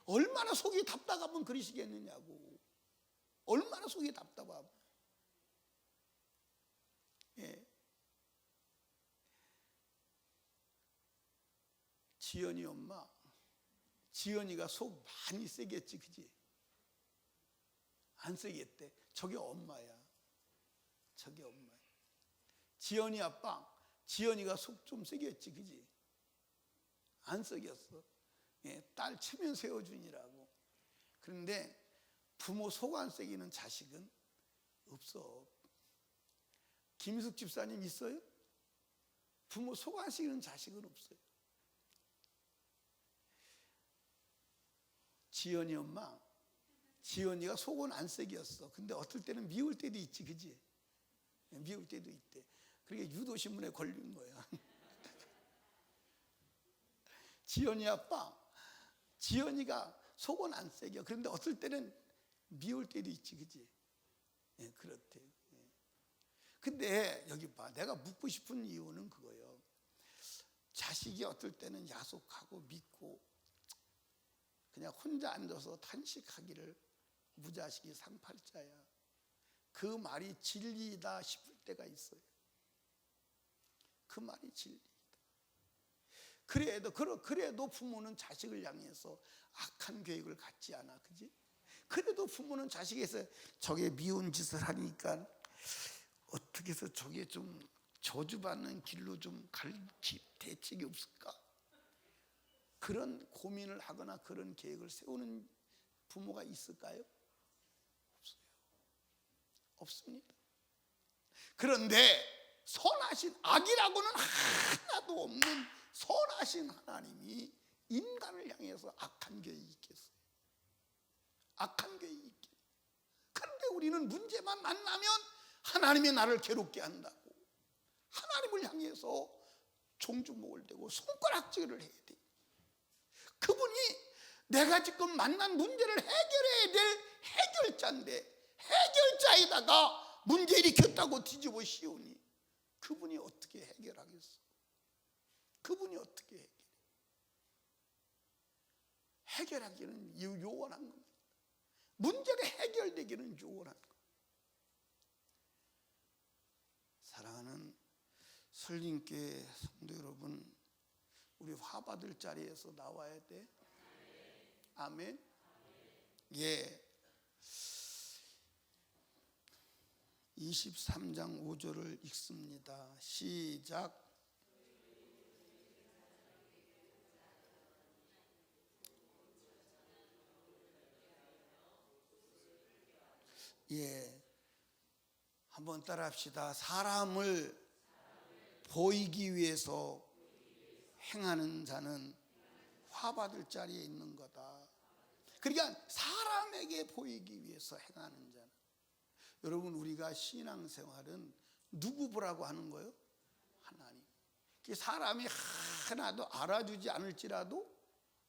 얼마나 속이 답답하면 그러시겠느냐고. 얼마나 속이 답답하면. 지연이 엄마, 지연이가 속 많이 세겠지, 그지? 안 세겠대. 저게 엄마야. 지연이 아빠, 지연이가 속 좀 세겠지, 그지? 안 세겠어. 딸 체면 세워주니라고. 그런데 부모 속 안 세기는 자식은 없어. 김숙 집사님 있어요? 부모 속아시는 자식은 없어요. 지연이 엄마, 지연이가 속은 안색이었어. 근데 어떨 때는 미울 때도 있지, 그지? 미울 때도 있대. 그게 유도신문에 걸린 거야. 지연이 아빠, 지연이가 속은 안색이야. 그런데 어떨 때는 미울 때도 있지, 그지? 예, 그렇대. 예. 근데 여기 봐, 내가 묻고 싶은 이유는 그거예요. 자식이 어떨 때는 야속하고 믿고 그냥 혼자 앉아서 탄식하기를 무자식이 상팔자야. 그 말이 진리다 싶을 때가 있어요. 그 말이 진리다. 그래도 부모는 자식을 향해서 악한 계획을 갖지 않아, 그지? 그래도 부모는 자식에서 저게 미운 짓을 하니까 어떻게 해서 저게 좀 저주받는 길로 좀 갈 대책이 없을까? 그런 고민을 하거나 그런 계획을 세우는 부모가 있을까요? 없어요. 없습니다. 그런데 선하신, 악이라고는 하나도 없는 선하신 하나님이 인간을 향해서 악한 계획이 있겠어요? 악한 계획이 있겠어요? 그런데 우리는 문제만 만나면 하나님이 나를 괴롭게 한다고 하나님을 향해서 종주목을 대고 손가락질을 해야 돼. 그분이 내가 지금 만난 문제를 해결해야 될 해결자인데 해결자에다가 문제 일으켰다고 뒤집어 씌우니 그분이 어떻게 해결하겠어? 그분이 어떻게 해결해? 해결하기는 요원한 겁니다. 문제가 해결되기는 요원한 겁니다. 사랑하는 설림교회 성도 여러분, 우리 화받을 자리에서 나와야 돼. 아멘. 예. 23장 5절을 읽습니다. 시작. 예. 한번 따라합시다. 사람을 보이기 위해서 행하는 자는 화받을 자리에 있는 거다. 그러니까 사람에게 보이기 위해서 행하는 자는, 여러분 우리가 신앙생활은 누구 보라고 하는 거예요? 하나님. 사람이 하나도 알아주지 않을지라도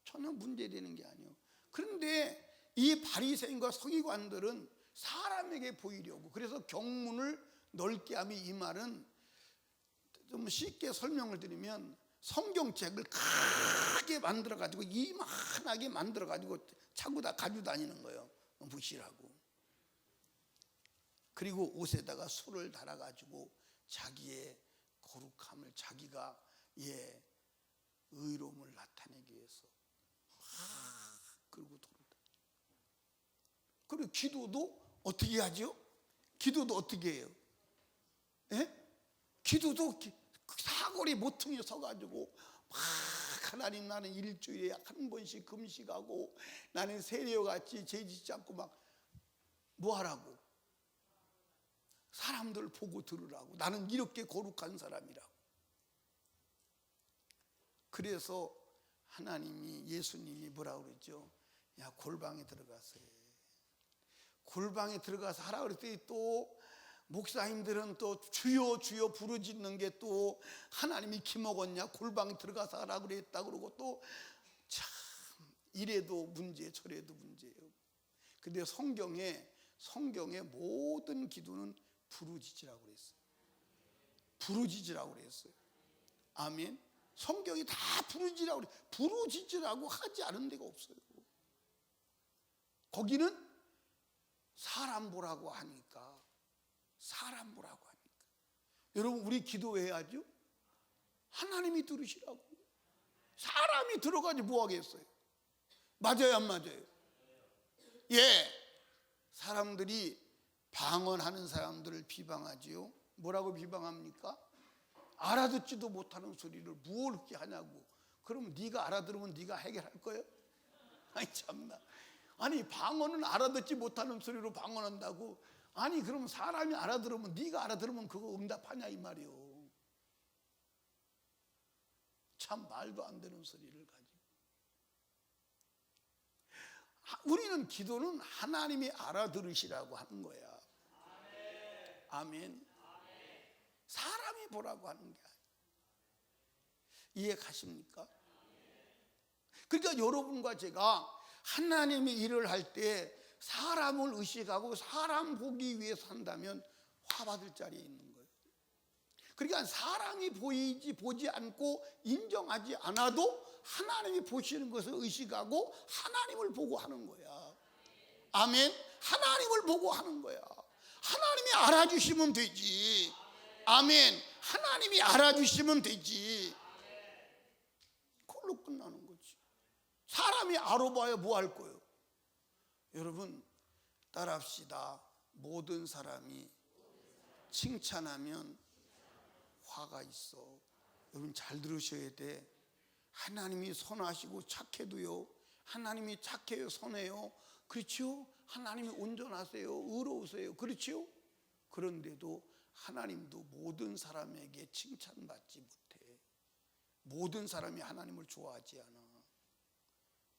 전혀 문제되는 게 아니에요. 그런데 이 바리새인과 서기관들은 사람에게 보이려고, 그래서 경문을 넓게 하며, 이 말은 좀 쉽게 설명을 드리면 성경책을 크게 만들어가지고 이만하게 만들어가지고 차고 다 가지고 다니는 거예요. 무시라고. 그리고 옷에다가 술을 달아가지고 자기의 거룩함을, 자기가 의로움을 나타내기 위해서 그리고 돌아다. 그리고 기도도 어떻게 하죠? 기도도 어떻게 해요? 예? 기도도 사거리 모퉁이에 서가지고 막 하나님, 나는 일주일에 한 번씩 금식하고 나는 세례요같이 죄짓지 않고 막 뭐 하라고? 사람들 보고 들으라고. 나는 이렇게 거룩한 사람이라고. 그래서 하나님이, 예수님이 뭐라고 그러죠? 야, 골방에 들어가서 해. 골방에 들어가서 하라 그랬더니 또 목사님들은 또 주여 주여 부르짖는 게 또 하나님이 기먹었냐? 골방에 들어가서 하라 그랬다 그러고 또 참 이래도 문제 저래도 문제예요. 근데 성경의 모든 기도는 부르짖으라고 그랬어요. 부르짖으라고 그랬어요. 아멘. 성경이 다 부르짖으라고 그래요. 부르짖으라고 하지 않은 데가 없어요. 거기는 사람 보라고 하니까, 사람 보라고 하니까. 여러분, 우리 기도해야죠. 하나님이 들으시라고. 사람이 들어가지 뭐 하겠어요? 맞아요, 안 맞아요? 예. 사람들이 방언하는 사람들을 비방하지요. 뭐라고 비방합니까? 알아듣지도 못하는 소리를 뭘 그렇게 하냐고. 그럼 네가 알아들으면 네가 해결할 거예요? 아니 참나. 아니 방언은 알아듣지 못하는 소리로 방언한다고. 아니 그럼 사람이 알아들으면, 네가 알아들으면 그거 응답하냐 이 말이요. 참 말도 안 되는 소리를 가지고. 우리는 기도는 하나님이 알아들으시라고 하는 거야. 아멘. 사람이 보라고 하는 게 아니에요. 이해 가십니까? 그러니까 여러분과 제가 하나님의 일을 할 때 사람을 의식하고 사람 보기 위해서 한다면 화받을 자리에 있는 거예요. 그러니까 사람이 보지 않고 인정하지 않아도 하나님이 보시는 것을 의식하고 하나님을 보고 하는 거야. 아멘. 하나님을 보고 하는 거야. 하나님이 알아주시면 되지. 아멘. 하나님이 알아주시면 되지. 그걸로 끝나는 거지. 사람이 알아봐야 뭐 할 거예요? 여러분 따라합시다. 모든 사람이 칭찬하면 화가 있어. 여러분 잘 들으셔야 돼. 하나님이 선하시고 착해도요, 하나님이 착해요, 선해요, 그렇죠? 하나님이 온전하세요, 의로우세요, 그렇죠? 그런데도 하나님도 모든 사람에게 칭찬받지 못해. 모든 사람이 하나님을 좋아하지 않아.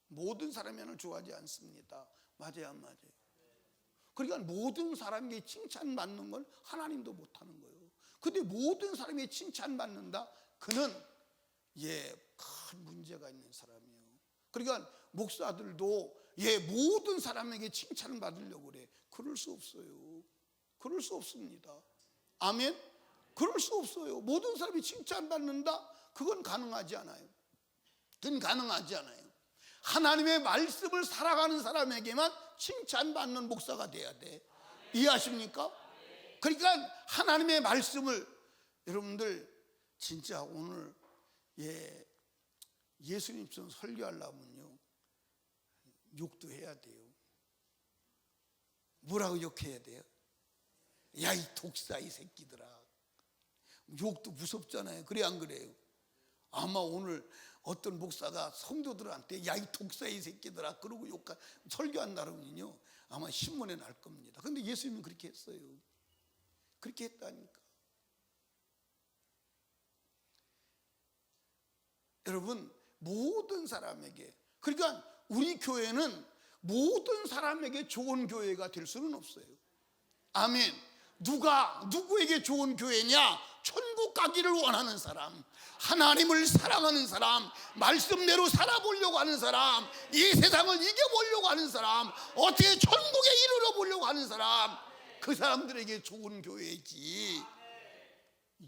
모든 사람이 하나님을 좋아하지 않습니다. 맞아요, 안 맞아요? 그러니까 모든 사람에게 칭찬받는 걸 하나님도 못하는 거예요. 근데 모든 사람이 칭찬받는다? 그는 큰 문제가 있는 사람이에요. 그러니까 목사들도 모든 사람에게 칭찬을 받으려고 그래. 그럴 수 없어요. 그럴 수 없습니다. 아멘? 그럴 수 없어요. 모든 사람이 칭찬받는다? 그건 가능하지 않아요. 그건 가능하지 않아요. 하나님의 말씀을 살아가는 사람에게만 칭찬받는 목사가 돼야 돼. 이해하십니까? 그러니까 하나님의 말씀을 여러분들 진짜 오늘 예수님처럼 설교하려면요 욕도 해야 돼요. 뭐라고 욕해야 돼요? 야, 이 독사 이 새끼들아. 욕도 무섭잖아요. 그래 안 그래요? 아마 오늘 어떤 목사가 성도들한테 야, 이 독사 이 새끼들아 그러고 설교한다면요 아마 신문에 날 겁니다. 근데 예수님은 그렇게 했어요. 그렇게 했다니까. 여러분 모든 사람에게, 그러니까 우리 교회는 모든 사람에게 좋은 교회가 될 수는 없어요. 아멘. 누구에게 좋은 교회냐? 천국 가기를 원하는 사람, 하나님을 사랑하는 사람, 말씀대로 살아보려고 하는 사람, 이 세상을 이겨보려고 하는 사람, 어떻게 천국에 이르러 보려고 하는 사람, 그 사람들에게 좋은 교회지.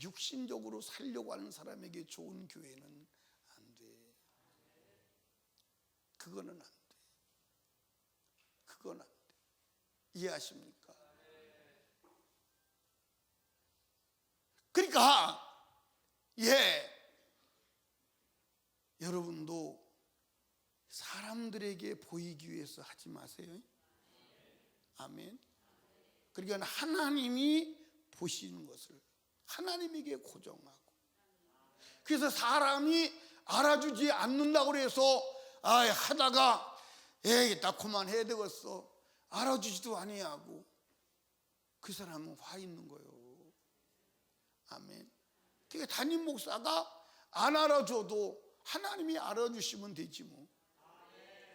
육신적으로 살려고 하는 사람에게 좋은 교회는 안 돼. 그거는 안 돼. 그건 안 돼. 이해하십니까? 그러니까 여러분도 사람들에게 보이기 위해서 하지 마세요. 아멘. 그러니까 하나님이 보시는 것을 하나님에게 고정하고, 그래서 사람이 알아주지 않는다고 해서 하다가 나 그만해야 되겠어 알아주지도 아니하고 그 사람은 화 있는 거예요. 아멘. 그러니까 담임 목사가 안 알아줘도 하나님이 알아주시면 되지 뭐.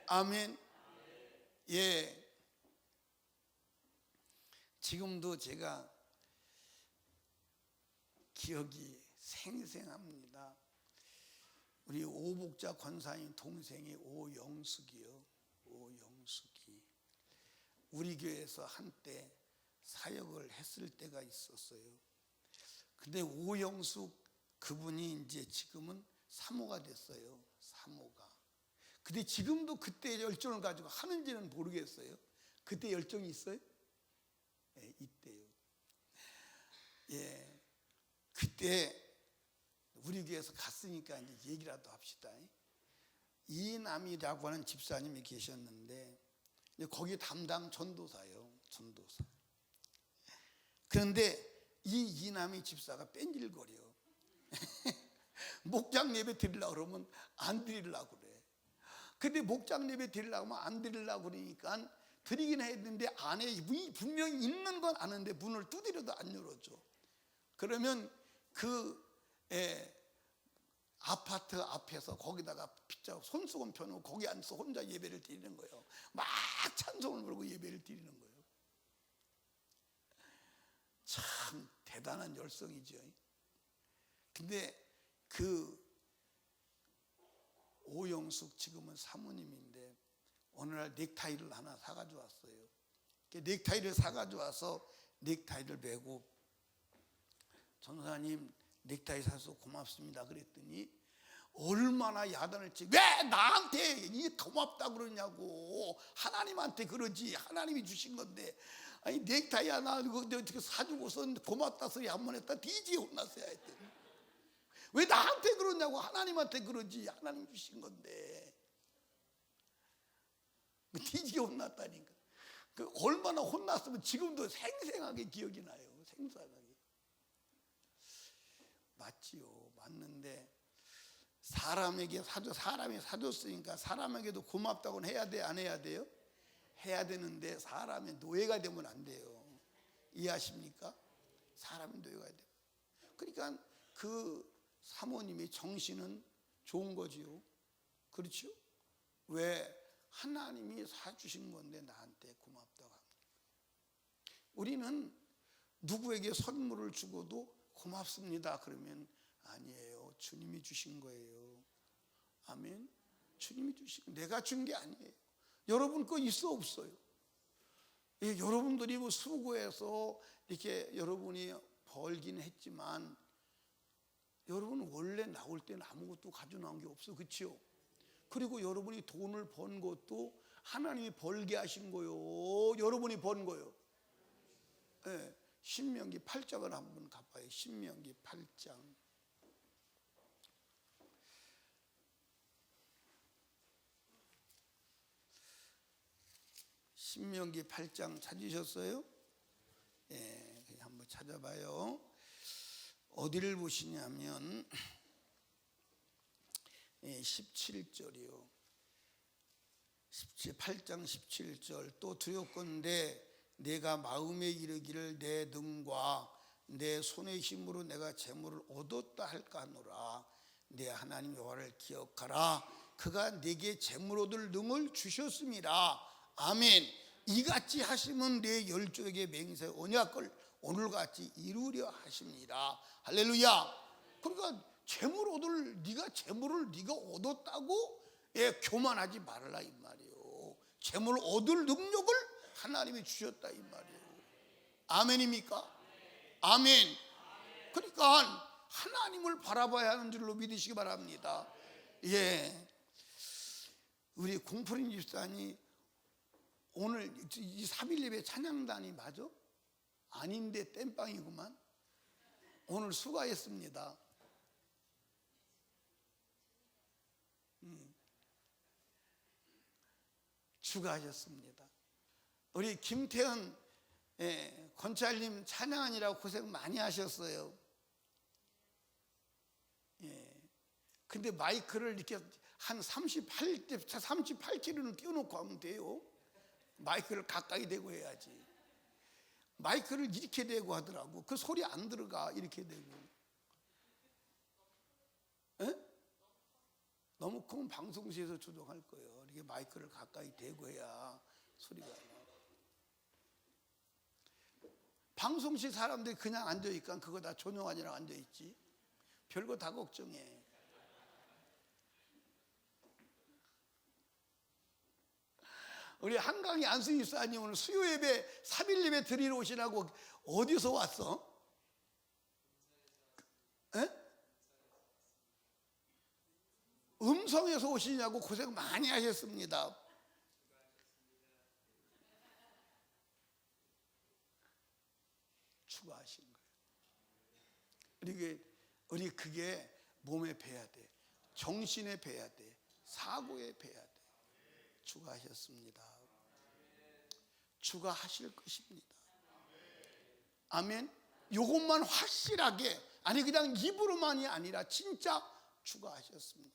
아멘. 지금도 제가 기억이 생생합니다. 우리 오복자 권사님 동생이 오영숙이요. 오영숙이 우리 교회에서 한때 사역을 했을 때가 있었어요. 근데 오영숙 그분이 이제 지금은 사모가 됐어요. 사모가. 근데 지금도 그때 열정을 가지고 하는지는 모르겠어요. 그때 열정이 있어요? 있대요. 그때 우리 교회에서 갔으니까 이제 얘기라도 합시다. 이남이라고 하는 집사님이 계셨는데 거기 담당 전도사예요. 전도사. 그런데 이 이남이 집사가 뺀질거려. 목장 예배 드리려고 그러면 안 드리려고 그래. 근데 목장 예배 드리려고 하면 안 드리려고 그러니까 드리긴 해야 되는데 안에 문이 분명히 있는 건 아는데 문을 두드려도 안 열어줘. 그러면 아파트 앞에서 거기다가 빗자루 손수건 펴놓고 거기 앉아서 혼자 예배를 드리는 거예요. 막 찬송을 부르고 예배를 드리는 거예요. 참 대단한 열성이죠. 근데 그 오영숙 지금은 사모님인데 어느 날 넥타이를 하나 사가지고 왔어요. 넥타이를 사가지고 와서 넥타이를 메고 전사님 넥타이 사서 고맙습니다 그랬더니 얼마나 야단을치 왜 나한테 이 고맙다 그러냐고 하나님한테 그러지 하나님이 주신 건데 아니 넥타이 하나 어떻게 사주고서 고맙다 소리 한 번 했다 뒤지게 혼났어야 했더니 왜 나한테 그러냐고 하나님한테 그러지 하나님 주신 건데 뒤지게 혼났다니까. 그 얼마나 혼났으면 지금도 생생하게 기억이 나요. 생생하게. 맞지요. 맞는데 사람이 사줬으니까 사람에게도 고맙다고는 해야 돼, 안 해야 돼요? 해야 되는데 사람의 노예가 되면 안 돼요. 이해하십니까? 사람의 노예가 돼요. 그러니까 그 사모님의 정신은 좋은 거지요. 그렇죠? 왜? 하나님이 사주신 건데 나한테 고맙다고 합니다. 우리는 누구에게 선물을 주고도 고맙습니다 그러면 아니에요. 주님이 주신 거예요. 아멘. 주님이 주신 거 내가 준 게 아니에요. 여러분 거 있어 없어요? 예, 여러분들이 뭐 수고해서 이렇게 여러분이 벌긴 했지만 여러분은 원래 나올 때는 아무것도 가져 나온 게 없어. 그렇죠? 그리고 여러분이 돈을 번 것도 하나님이 벌게 하신 거요. 여러분이 번 거요. 예, 신명기 8장을 한번 가봐요. 신명기 8장. 신명기 8장 찾으셨어요? 예, 한번 찾아봐요. 어디를 보시냐면 17절이요. 8장 17절. 또 두렵건대 내가 마음에 이르기를 내 능과 내 손의 힘으로 내가 재물을 얻었다 할까 하노라. 내 하나님 여호와를 기억하라. 그가 내게 재물 얻을 능을 주셨습니다. 아멘. 이같이 하시면 내 열조에게 맹세 언약을 오늘같이 이루려 하십니다. 할렐루야. 그러니까 재물 얻을 네가 재물을 네가 얻었다고 교만하지 말라 이 말이에요. 재물 얻을 능력을 하나님이 주셨다 이 말이에요. 아멘입니까? 아멘. 그러니까 하나님을 바라봐야 하는 줄로 믿으시기 바랍니다. 예, 우리 공프린 집사님 오늘 이 3일 예배 찬양단이 맞아? 아닌데 땜빵이구만. 오늘 수고했습니다. 수고하셨습니다. 우리 김태현 권찰님 찬양하느라고 고생 많이 하셨어요. 근데 마이크를 이렇게 한 38kg는 띄워놓고 하면 돼요. 마이크를 가까이 대고 해야지. 마이크를 이렇게 대고 하더라고. 그 소리 안 들어가. 이렇게 대고. 너무 크면 방송국에서 조정할 거예요. 이렇게 마이크를 가까이 대고 해야 소리가 나. 방송실 사람들이 그냥 앉아있으니까 그거 다 조용하니라 앉아있지. 별거 다 걱정해. 우리 한강이 안수희 집사님 오늘 수요 예배 3일 예배 드리러 오시라고 어디서 왔어? 음성에서 오시냐고 고생 많이 하셨습니다. 추가하신 거예요. 우리 그게 몸에 배야 돼. 정신에 배야 돼. 사고에 배야 돼. 추가하셨습니다. 추가하실 것입니다. 아멘. 이것만 확실하게, 아니 그냥 입으로만이 아니라 진짜 추가하셨습니다.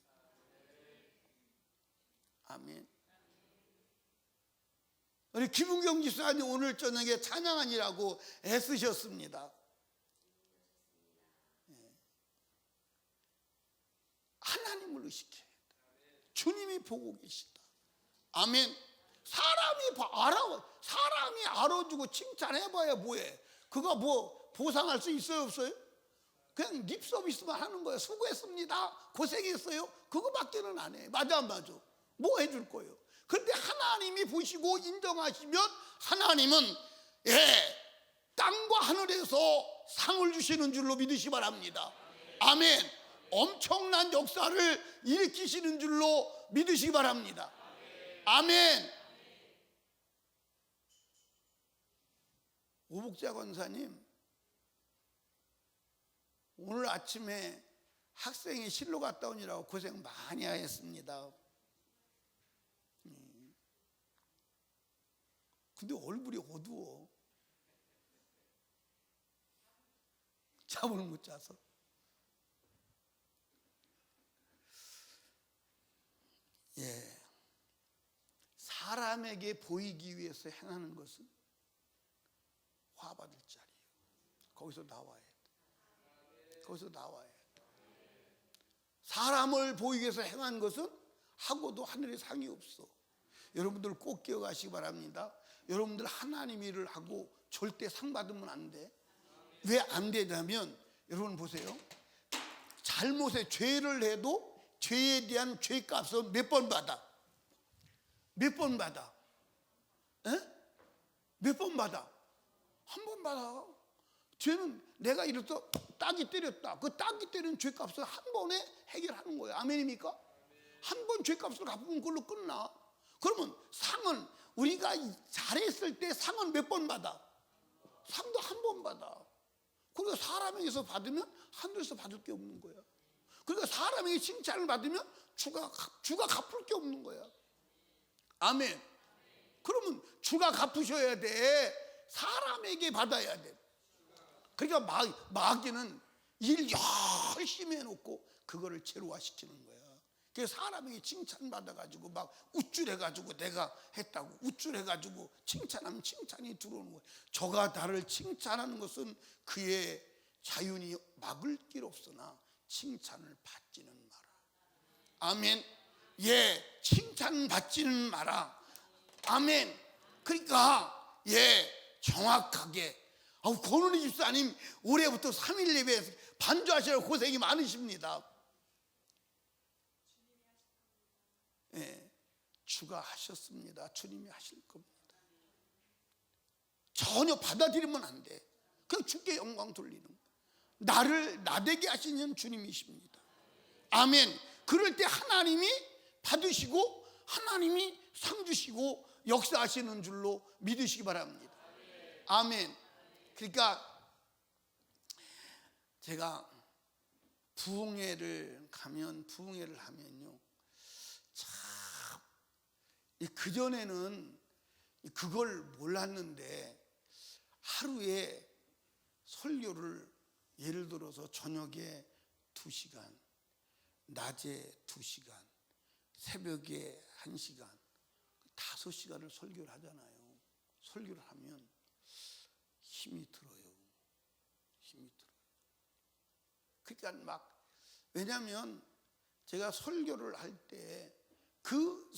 아멘. 우리 김은경 집사님 오늘 저녁에 찬양하니라고 애쓰셨습니다. 증거시켜야 돼. 주님이 보고 계시다. 아멘. 사람이 알아주고 칭찬해봐야 뭐해? 그거 뭐 보상할 수 있어요, 없어요? 그냥 립 서비스만 하는 거예요. 수고했습니다, 고생했어요, 그거밖에는 안 해. 맞아 안 맞아? 뭐 해줄 거예요? 그런데 하나님이 보시고 인정하시면 하나님은 땅과 하늘에서 상을 주시는 줄로 믿으시 바랍니다. 아멘. 엄청난 역사를 일으키시는 줄로 믿으시기 바랍니다. 아멘. 오복자 권사님, 오늘 아침에 학생이 실로 갔다 오느라고 고생 많이 하셨습니다. 근데 얼굴이 어두워. 잠을 못 자서. 사람에게 보이기 위해서 행하는 것은 화받을 자리예요. 거기서 나와야 돼. 거기서 나와야 돼. 사람을 보이기 위해서 행한 것은 하고도 하늘에 상이 없어. 여러분들 꼭 기억하시기 바랍니다. 여러분들 하나님 일을 하고 절대 상 받으면 안 돼. 왜 안 되냐면, 여러분 보세요. 잘못에 죄를 해도 죄에 대한 죄값은 몇 번 받아? 몇 번 받아? 몇 번 받아? 한 번 받아. 죄는 내가 이래서 딱이 때렸다. 그 딱이 때린 죄값을 한 번에 해결하는 거예요. 아멘입니까? 한 번 죄값을 갚으면 그걸로 끝나. 그러면 상은 우리가 잘했을 때 상은 몇 번 받아? 상도 한 번 받아. 그러니까 사람에게서 받으면 하늘에서 받을 게 없는 거야. 그러니까 사람에게 칭찬을 받으면 주가 갚을 게 없는 거야. 아멘. 그러면 주가 갚으셔야 돼. 사람에게 받아야 돼. 그러니까 마귀는 일 열심히 해놓고 그거를 제로화시키는 거야. 그래서 사람에게 칭찬받아가지고 막 우쭐해가지고 내가 했다고 우쭐해가지고 칭찬하면 칭찬이 들어오는 거야. 저가 나를 칭찬하는 것은 그의 자윤이 막을 길 없으나 칭찬을 받지는 마라. 아멘. 칭찬 받지는 마라. 아멘. 그러니까 정확하게 권은희 집사님 올해부터 3일 예배에서 반주하시느라 고생이 많으십니다. 주가 하셨습니다. 주님이 하실 겁니다. 전혀 받아들이면 안 돼. 그냥 주께 영광 돌리는 거예요. 나를 나되게 하시는 주님이십니다. 아멘. 그럴 때 하나님이 받으시고 하나님이 상 주시고 역사하시는 줄로 믿으시기 바랍니다. 아멘. 그러니까 제가 부흥회를 하면요, 참 그전에는 그걸 몰랐는데 하루에 설교를 예를 들어서 저녁에 2시간, 낮에 2시간, 새벽에 1시간, 5시간을 설교를 하잖아요. 설교를 하면 힘이 들어요. 그러니까 왜냐하면 제가 설교를 할 때 그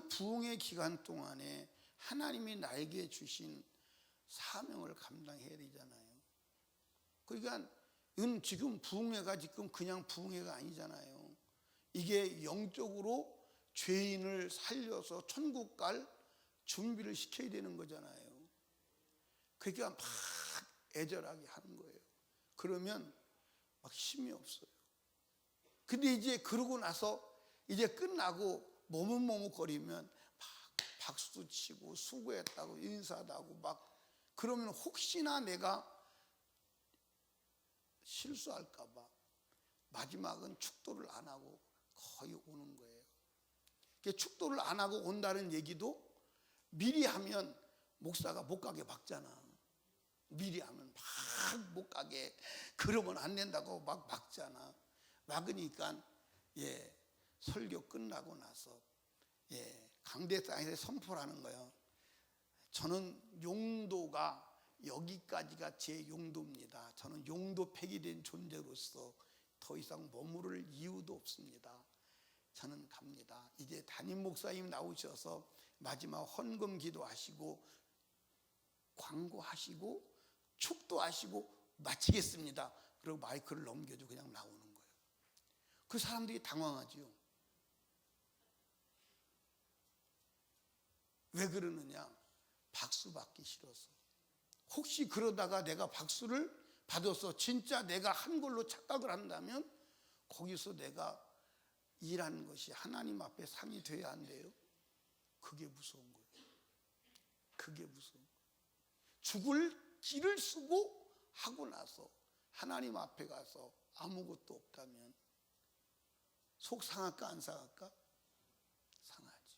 부흥의 기간 동안에 하나님이 나에게 주신 사명을 감당해야 되잖아요. 그러니까 이건 지금 부흥회가 지금 그냥 부흥회가 아니잖아요. 이게 영적으로 죄인을 살려서 천국 갈 준비를 시켜야 되는 거잖아요. 그러니까 막 애절하게 하는 거예요. 그러면 막 힘이 없어요. 근데 이제 그러고 나서 이제 끝나고 머뭇머뭇거리면 막 박수도 치고 수고했다고 인사도 하고 막 그러면 혹시나 내가 실수할까 봐 마지막은 축도를 안 하고 거의 오는 거예요. 축도를 안 하고 온다는 얘기도 미리 하면 목사가 못 가게 막잖아. 미리 하면 막 못 가게, 그러면 안 된다고 막 막잖아. 막으니까 설교 끝나고 나서 강대상에서 선포를 하는 거예요. 저는 용도가 여기까지가 제 용도입니다. 저는 용도 폐기된 존재로서 더 이상 머무를 이유도 없습니다. 저는 갑니다. 이제 담임 목사님 나오셔서 마지막 헌금 기도하시고 광고하시고 축도하시고 마치겠습니다. 그리고 마이크를 넘겨주고 그냥 나오는 거예요. 그 사람들이 당황하지요. 왜 그러느냐? 박수 받기 싫어서. 혹시 그러다가 내가 박수를 받아서 진짜 내가 한 걸로 착각을 한다면 거기서 내가 일한 것이 하나님 앞에 상이 돼야 안 돼요? 그게 무서운 거예요. 그게 무서운 거예요. 죽을 길을 쓰고 하고 나서 하나님 앞에 가서 아무것도 없다면 속 상할까 안 상할까? 상하지.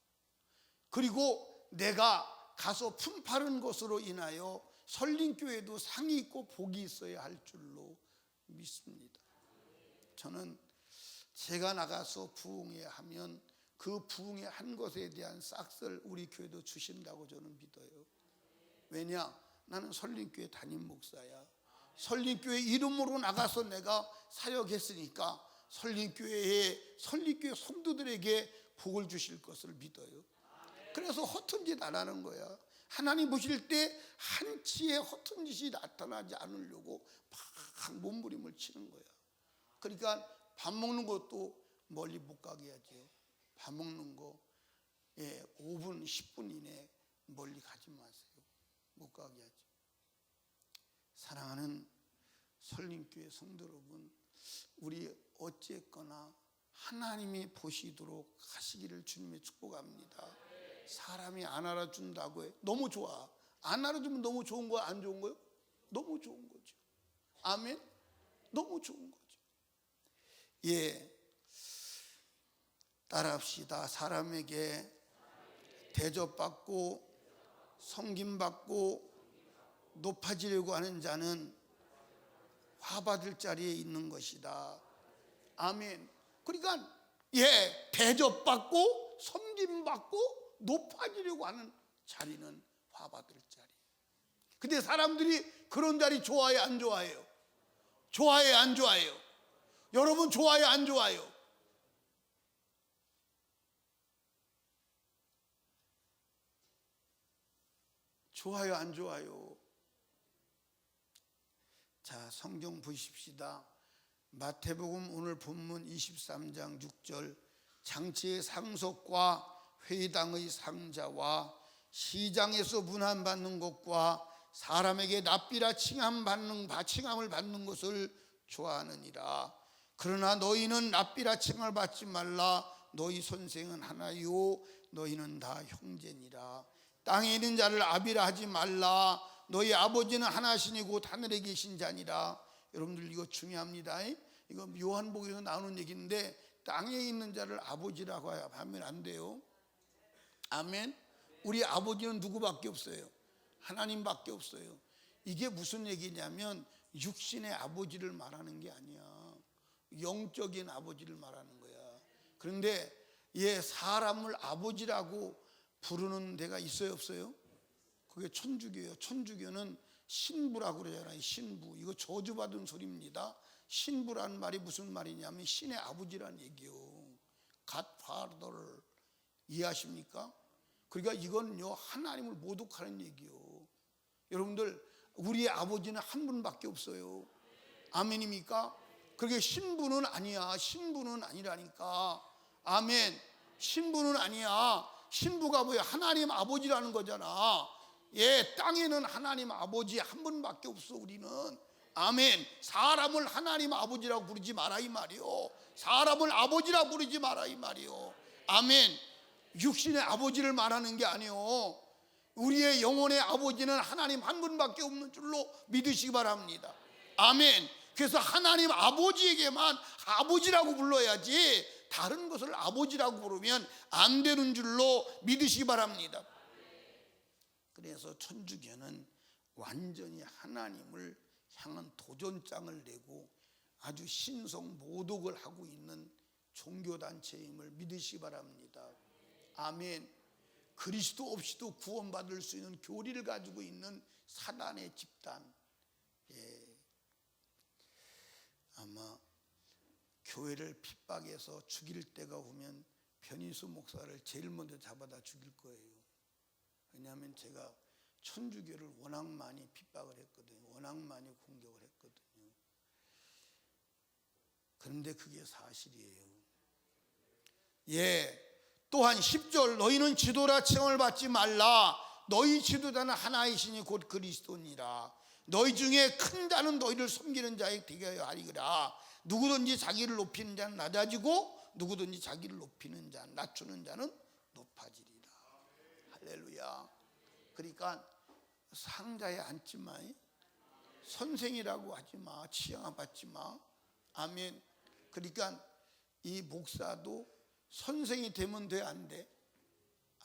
그리고 내가 가서 품파른 것으로 인하여 설린교회도 상이 있고 복이 있어야 할 줄로 믿습니다. 저는 제가 나가서 부흥회 하면 그 부흥회 한 것에 대한 싹을 우리 교회도 주신다고 저는 믿어요. 왜냐? 나는 설린교회 담임 목사야. 설린교회 이름으로 나가서 내가 사역했으니까 설린교회 성도들에게 복을 주실 것을 믿어요. 그래서 허튼 짓 안 하는 거야. 하나님 보실 때 한치의 허튼 짓이 나타나지 않으려고 막 몸부림을 치는 거야. 그러니까 밥 먹는 것도 멀리 못 가게 하죠. 밥 먹는 거 5분 10분 이내 멀리 가지 마세요. 못 가게 하죠. 사랑하는 설린교회 성도 여러분, 우리 어쨌거나 하나님이 보시도록 하시기를 주님의 축복합니다. 사람이 안 알아준다고 해. 너무 좋아. 안 알아주면 너무 좋은 거야? 안 좋은 거요? 너무 좋은 거죠. 아멘. 너무 좋은 거죠. 따라합시다. 사람에게 대접받고 섬김받고 높아지려고 하는 자는 화받을 자리에 있는 것이다. 아멘. 그러니까 대접받고 섬김받고 높아지려고 하는 자리는 화받을 자리. 근데 사람들이 그런 자리 좋아해요, 안 좋아해요? 좋아해요, 안 좋아해요? 여러분 좋아해요, 안 좋아해요? 좋아요, 안 좋아요? 자, 성경 보십시다. 마태복음 오늘 본문 23장 6절, 장치의 상속과 회당의 상자와 시장에서 문안받는 것과 사람에게 납비라 칭함을 받는 것을 좋아하느니라. 그러나 너희는 납비라 칭함을 받지 말라. 너희 선생은 하나요 너희는 다 형제니라. 땅에 있는 자를 아비라 하지 말라. 너희 아버지는 하나시니고 하늘에 계신 자니라. 여러분들 이거 중요합니다. 이거 요한복음에서 나오는 얘기인데 땅에 있는 자를 아버지라고 하면 안 돼요. 아멘. 우리 아버지는 누구밖에 없어요? 하나님밖에 없어요. 이게 무슨 얘기냐면 육신의 아버지를 말하는 게 아니야. 영적인 아버지를 말하는 거야. 그런데 사람을 아버지라고 부르는 데가 있어요, 없어요? 그게 천주교예요. 천주교는 신부라고 그러잖아요. 신부. 이거 저주받은 소리입니다. 신부라는 말이 무슨 말이냐면 신의 아버지라는 얘기요. Godfather. 이해하십니까? 그러니까 이건요 하나님을 모독하는 얘기요. 여러분들 우리의 아버지는 한 분밖에 없어요. 아멘입니까? 그게 신부는 아니야. 신부는 아니라니까. 아멘. 신부는 아니야. 신부가 뭐야? 하나님 아버지라는 거잖아. 땅에는 하나님 아버지 한 분밖에 없어. 우리는. 아멘. 사람을 하나님 아버지라고 부르지 마라 이 말이요. 사람을 아버지라고 부르지 마라 이 말이요. 아멘. 육신의 아버지를 말하는 게 아니요. 우리의 영혼의 아버지는 하나님 한 분밖에 없는 줄로 믿으시기 바랍니다. 아멘. 그래서 하나님 아버지에게만 아버지라고 불러야지 다른 것을 아버지라고 부르면 안 되는 줄로 믿으시기 바랍니다. 그래서 천주교는 완전히 하나님을 향한 도전장을 내고 아주 신성 모독을 하고 있는 종교단체임을 믿으시기 바랍니다. 아멘. 그리스도 없이도 구원받을 수 있는 교리를 가지고 있는 사단의 집단. 아마 교회를 핍박해서 죽일 때가 오면 변희수 목사를 제일 먼저 잡아다 죽일 거예요. 왜냐하면 제가 천주교를 워낙 많이 핍박을 했거든요. 워낙 많이 공격을 했거든요. 그런데 그게 사실이에요. 또한 10절, 너희는 지도라 칭을 받지 말라. 너희 지도자는 하나이시니 곧 그리스도니라. 너희 중에 큰 자는 너희를 섬기는 자에 되게 하리라. 누구든지 자기를 높이는 자는 낮아지고 누구든지 자기를 높이는 자, 낮추는 자는 높아지리라. 할렐루야. 그러니까 상자에 앉지 마. 선생이라고 하지 마. 치양 받지 마. 아멘. 그러니까 이 목사도 선생이 되면 돼, 안 돼?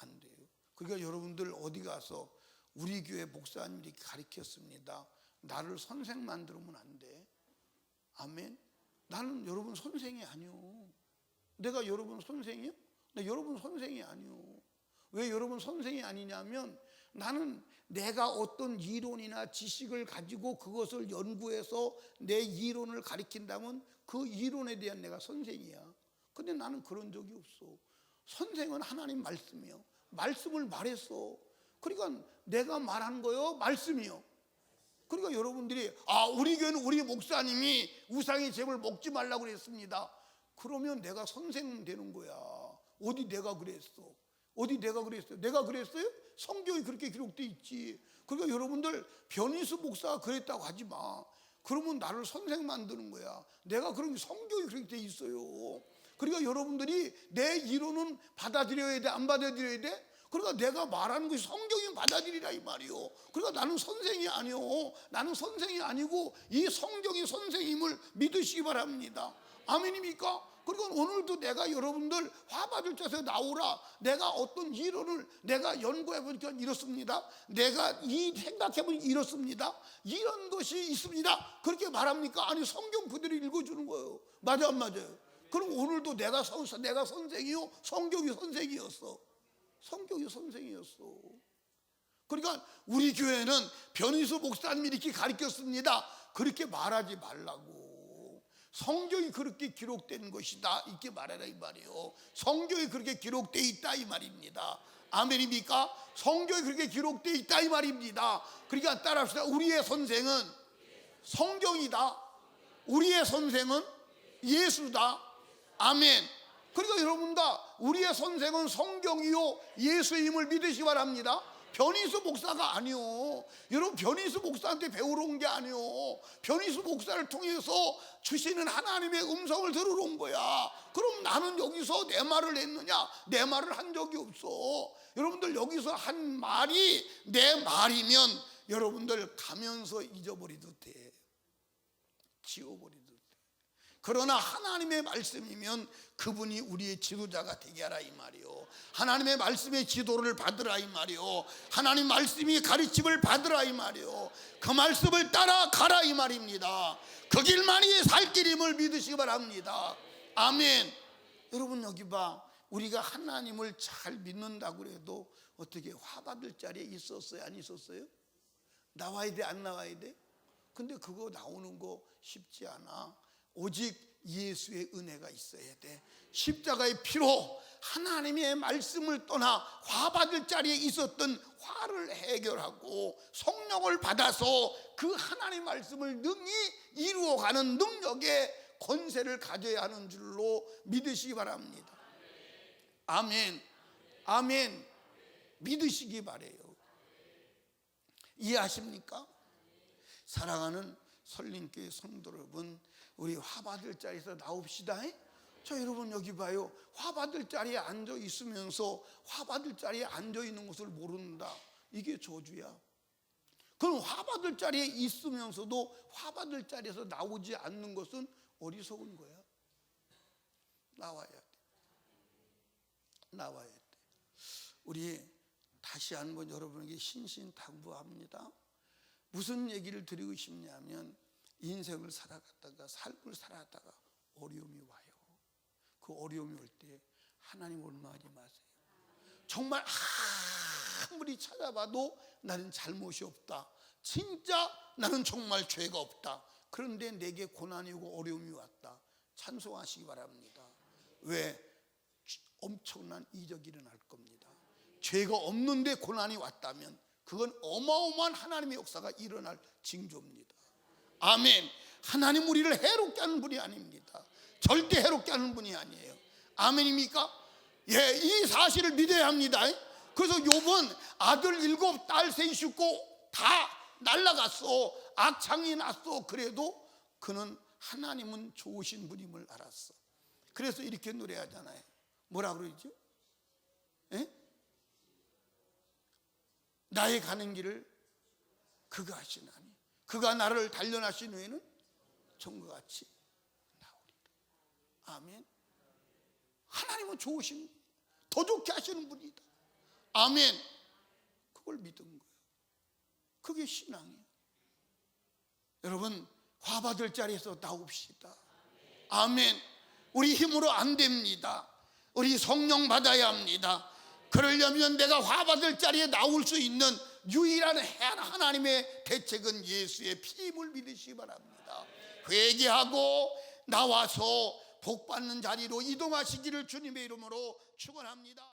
안 돼요. 그러니까 여러분들 어디 가서 우리 교회 목사님이 가르쳤습니다. 나를 선생 만들면 안 돼. 아멘. 나는 여러분 선생이 아니요. 내가 여러분 선생이요? 나 여러분 선생이 아니요. 왜 여러분 선생이 아니냐면 나는 내가 어떤 이론이나 지식을 가지고 그것을 연구해서 내 이론을 가르친다면 그 이론에 대한 내가 선생이야. 근데 나는 그런 적이 없어. 선생은 하나님 말씀이요. 말씀을 말했어. 그러니까 내가 말한 거요 말씀이요. 그러니까 여러분들이 우리 교회는 우리 목사님이 우상의 잼을 먹지 말라고 그랬습니다. 그러면 내가 선생 되는 거야. 어디 내가 그랬어? 어디 내가 그랬어요? 내가 그랬어요? 성경이 그렇게 기록돼 있지. 그러니까 여러분들 변희수 목사가 그랬다고 하지 마. 그러면 나를 선생 만드는 거야. 내가 그런 성경이 그렇게 돼 있어요. 그러니까 여러분들이 내 이론은 받아들여야 돼, 안 받아들여야 돼? 그러니까 내가 말하는 것이 성경이 받아들이라 이 말이요. 그러니까 나는 선생이 아니요. 나는 선생이 아니고 이 성경이 선생님을 믿으시기 바랍니다. 아멘입니까? 그리고 오늘도 내가 여러분들 화받을 자세 나오라. 내가 어떤 이론을 내가 연구해보니까 이렇습니다. 내가 생각해보니 이렇습니다. 이런 것이 있습니다. 그렇게 말합니까? 아니 성경 그대로 읽어주는 거예요. 맞아 안 맞아요? 그럼 오늘도 내가 선생이요? 성경이 선생이었어. 성경이 선생이었어. 그러니까 우리 교회는 변희수 목사님이 이렇게 가르쳤습니다. 그렇게 말하지 말라고. 성경이 그렇게 기록된 것이다 이렇게 말해라 이 말이에요. 성경이 그렇게 기록돼 있다 이 말입니다. 아멘입니까? 성경이 그렇게 기록돼 있다 이 말입니다. 그러니까 따라합시다. 우리의 선생은 성경이다. 우리의 선생은 예수다. 아멘. 그러니까 여러분들 우리의 선생은 성경이요 예수임을 믿으시기 바랍니다. 변희수 목사가 아니요. 여러분 변희수 목사한테 배우러 온 게 아니요. 변희수 목사를 통해서 주시는 하나님의 음성을 들으러 온 거야. 그럼 나는 여기서 내 말을 했느냐? 내 말을 한 적이 없어. 여러분들 여기서 한 말이 내 말이면 여러분들 가면서 잊어버리도 돼. 지워버리도 돼. 그러나 하나님의 말씀이면 그분이 우리의 지도자가 되게 하라 이 말이요. 하나님의 말씀의 지도를 받으라 이 말이요. 하나님 말씀이 가르침을 받으라 이 말이요. 그 말씀을 따라가라 이 말입니다. 그 길만이 살 길임을 믿으시기 바랍니다. 아멘. 여러분 여기 봐. 우리가 하나님을 잘 믿는다고 해도 어떻게 화받을 자리에 있었어요? 안 있었어요? 나와야 돼? 안 나와야 돼? 근데 그거 나오는 거 쉽지 않아. 오직 예수의 은혜가 있어야 돼. 십자가의 피로 하나님의 말씀을 떠나 화받을 자리에 있었던 화를 해결하고 성령을 받아서 그 하나님의 말씀을 능히 이루어가는 능력의 권세를 가져야 하는 줄로 믿으시기 바랍니다. 아멘. 아멘. 믿으시기 바래요. 이해하십니까? 사랑하는 설림교회 성도 여러분, 우리 화받을 자리에서 나옵시다. 자 여러분 여기 봐요. 화받을 자리에 앉아 있으면서 화받을 자리에 앉아 있는 것을 모른다. 이게 저주야. 그럼 화받을 자리에 있으면서도 화받을 자리에서 나오지 않는 것은 어리석은 거야. 나와야 돼. 나와야 돼. 우리 다시 한번 여러분에게 신신당부합니다. 무슨 얘기를 드리고 싶냐면 인생을 살아갔다가 삶을 살아갔다가 어려움이 와요. 그 어려움이 올 때 하나님 원망하지 마세요. 정말 아무리 찾아봐도 나는 잘못이 없다. 진짜 나는 정말 죄가 없다. 그런데 내게 고난이 오고 어려움이 왔다. 찬송하시기 바랍니다. 왜? 엄청난 이적이 일어날 겁니다. 죄가 없는데 고난이 왔다면 그건 어마어마한 하나님의 역사가 일어날 징조입니다. 아멘. 하나님 우리를 해롭게 하는 분이 아닙니다. 절대 해롭게 하는 분이 아니에요. 아멘입니까? 예, 이 사실을 믿어야 합니다. 그래서 욥은 아들 7, 딸 3 씻고 다 날라갔어. 악창이 났어. 그래도 그는 하나님은 좋으신 분임을 알았어. 그래서 이렇게 노래하잖아요. 뭐라 그러죠? 예? 나의 가는 길을 그가 하시나니 그가 나를 단련하신 후에는 정과 같이 나오리라. 아멘. 하나님은 좋으신, 더 좋게 하시는 분이다. 아멘. 그걸 믿은 거예요. 그게 신앙이에요. 여러분, 화받을 자리에서 나옵시다. 아멘. 우리 힘으로 안 됩니다. 우리 성령 받아야 합니다. 그러려면 내가 화받을 자리에 나올 수 있는 유일한 하나님의 대책은 예수의 피임을 믿으시기 바랍니다. 회개하고 나와서 복 받는 자리로 이동하시기를 주님의 이름으로 축원합니다.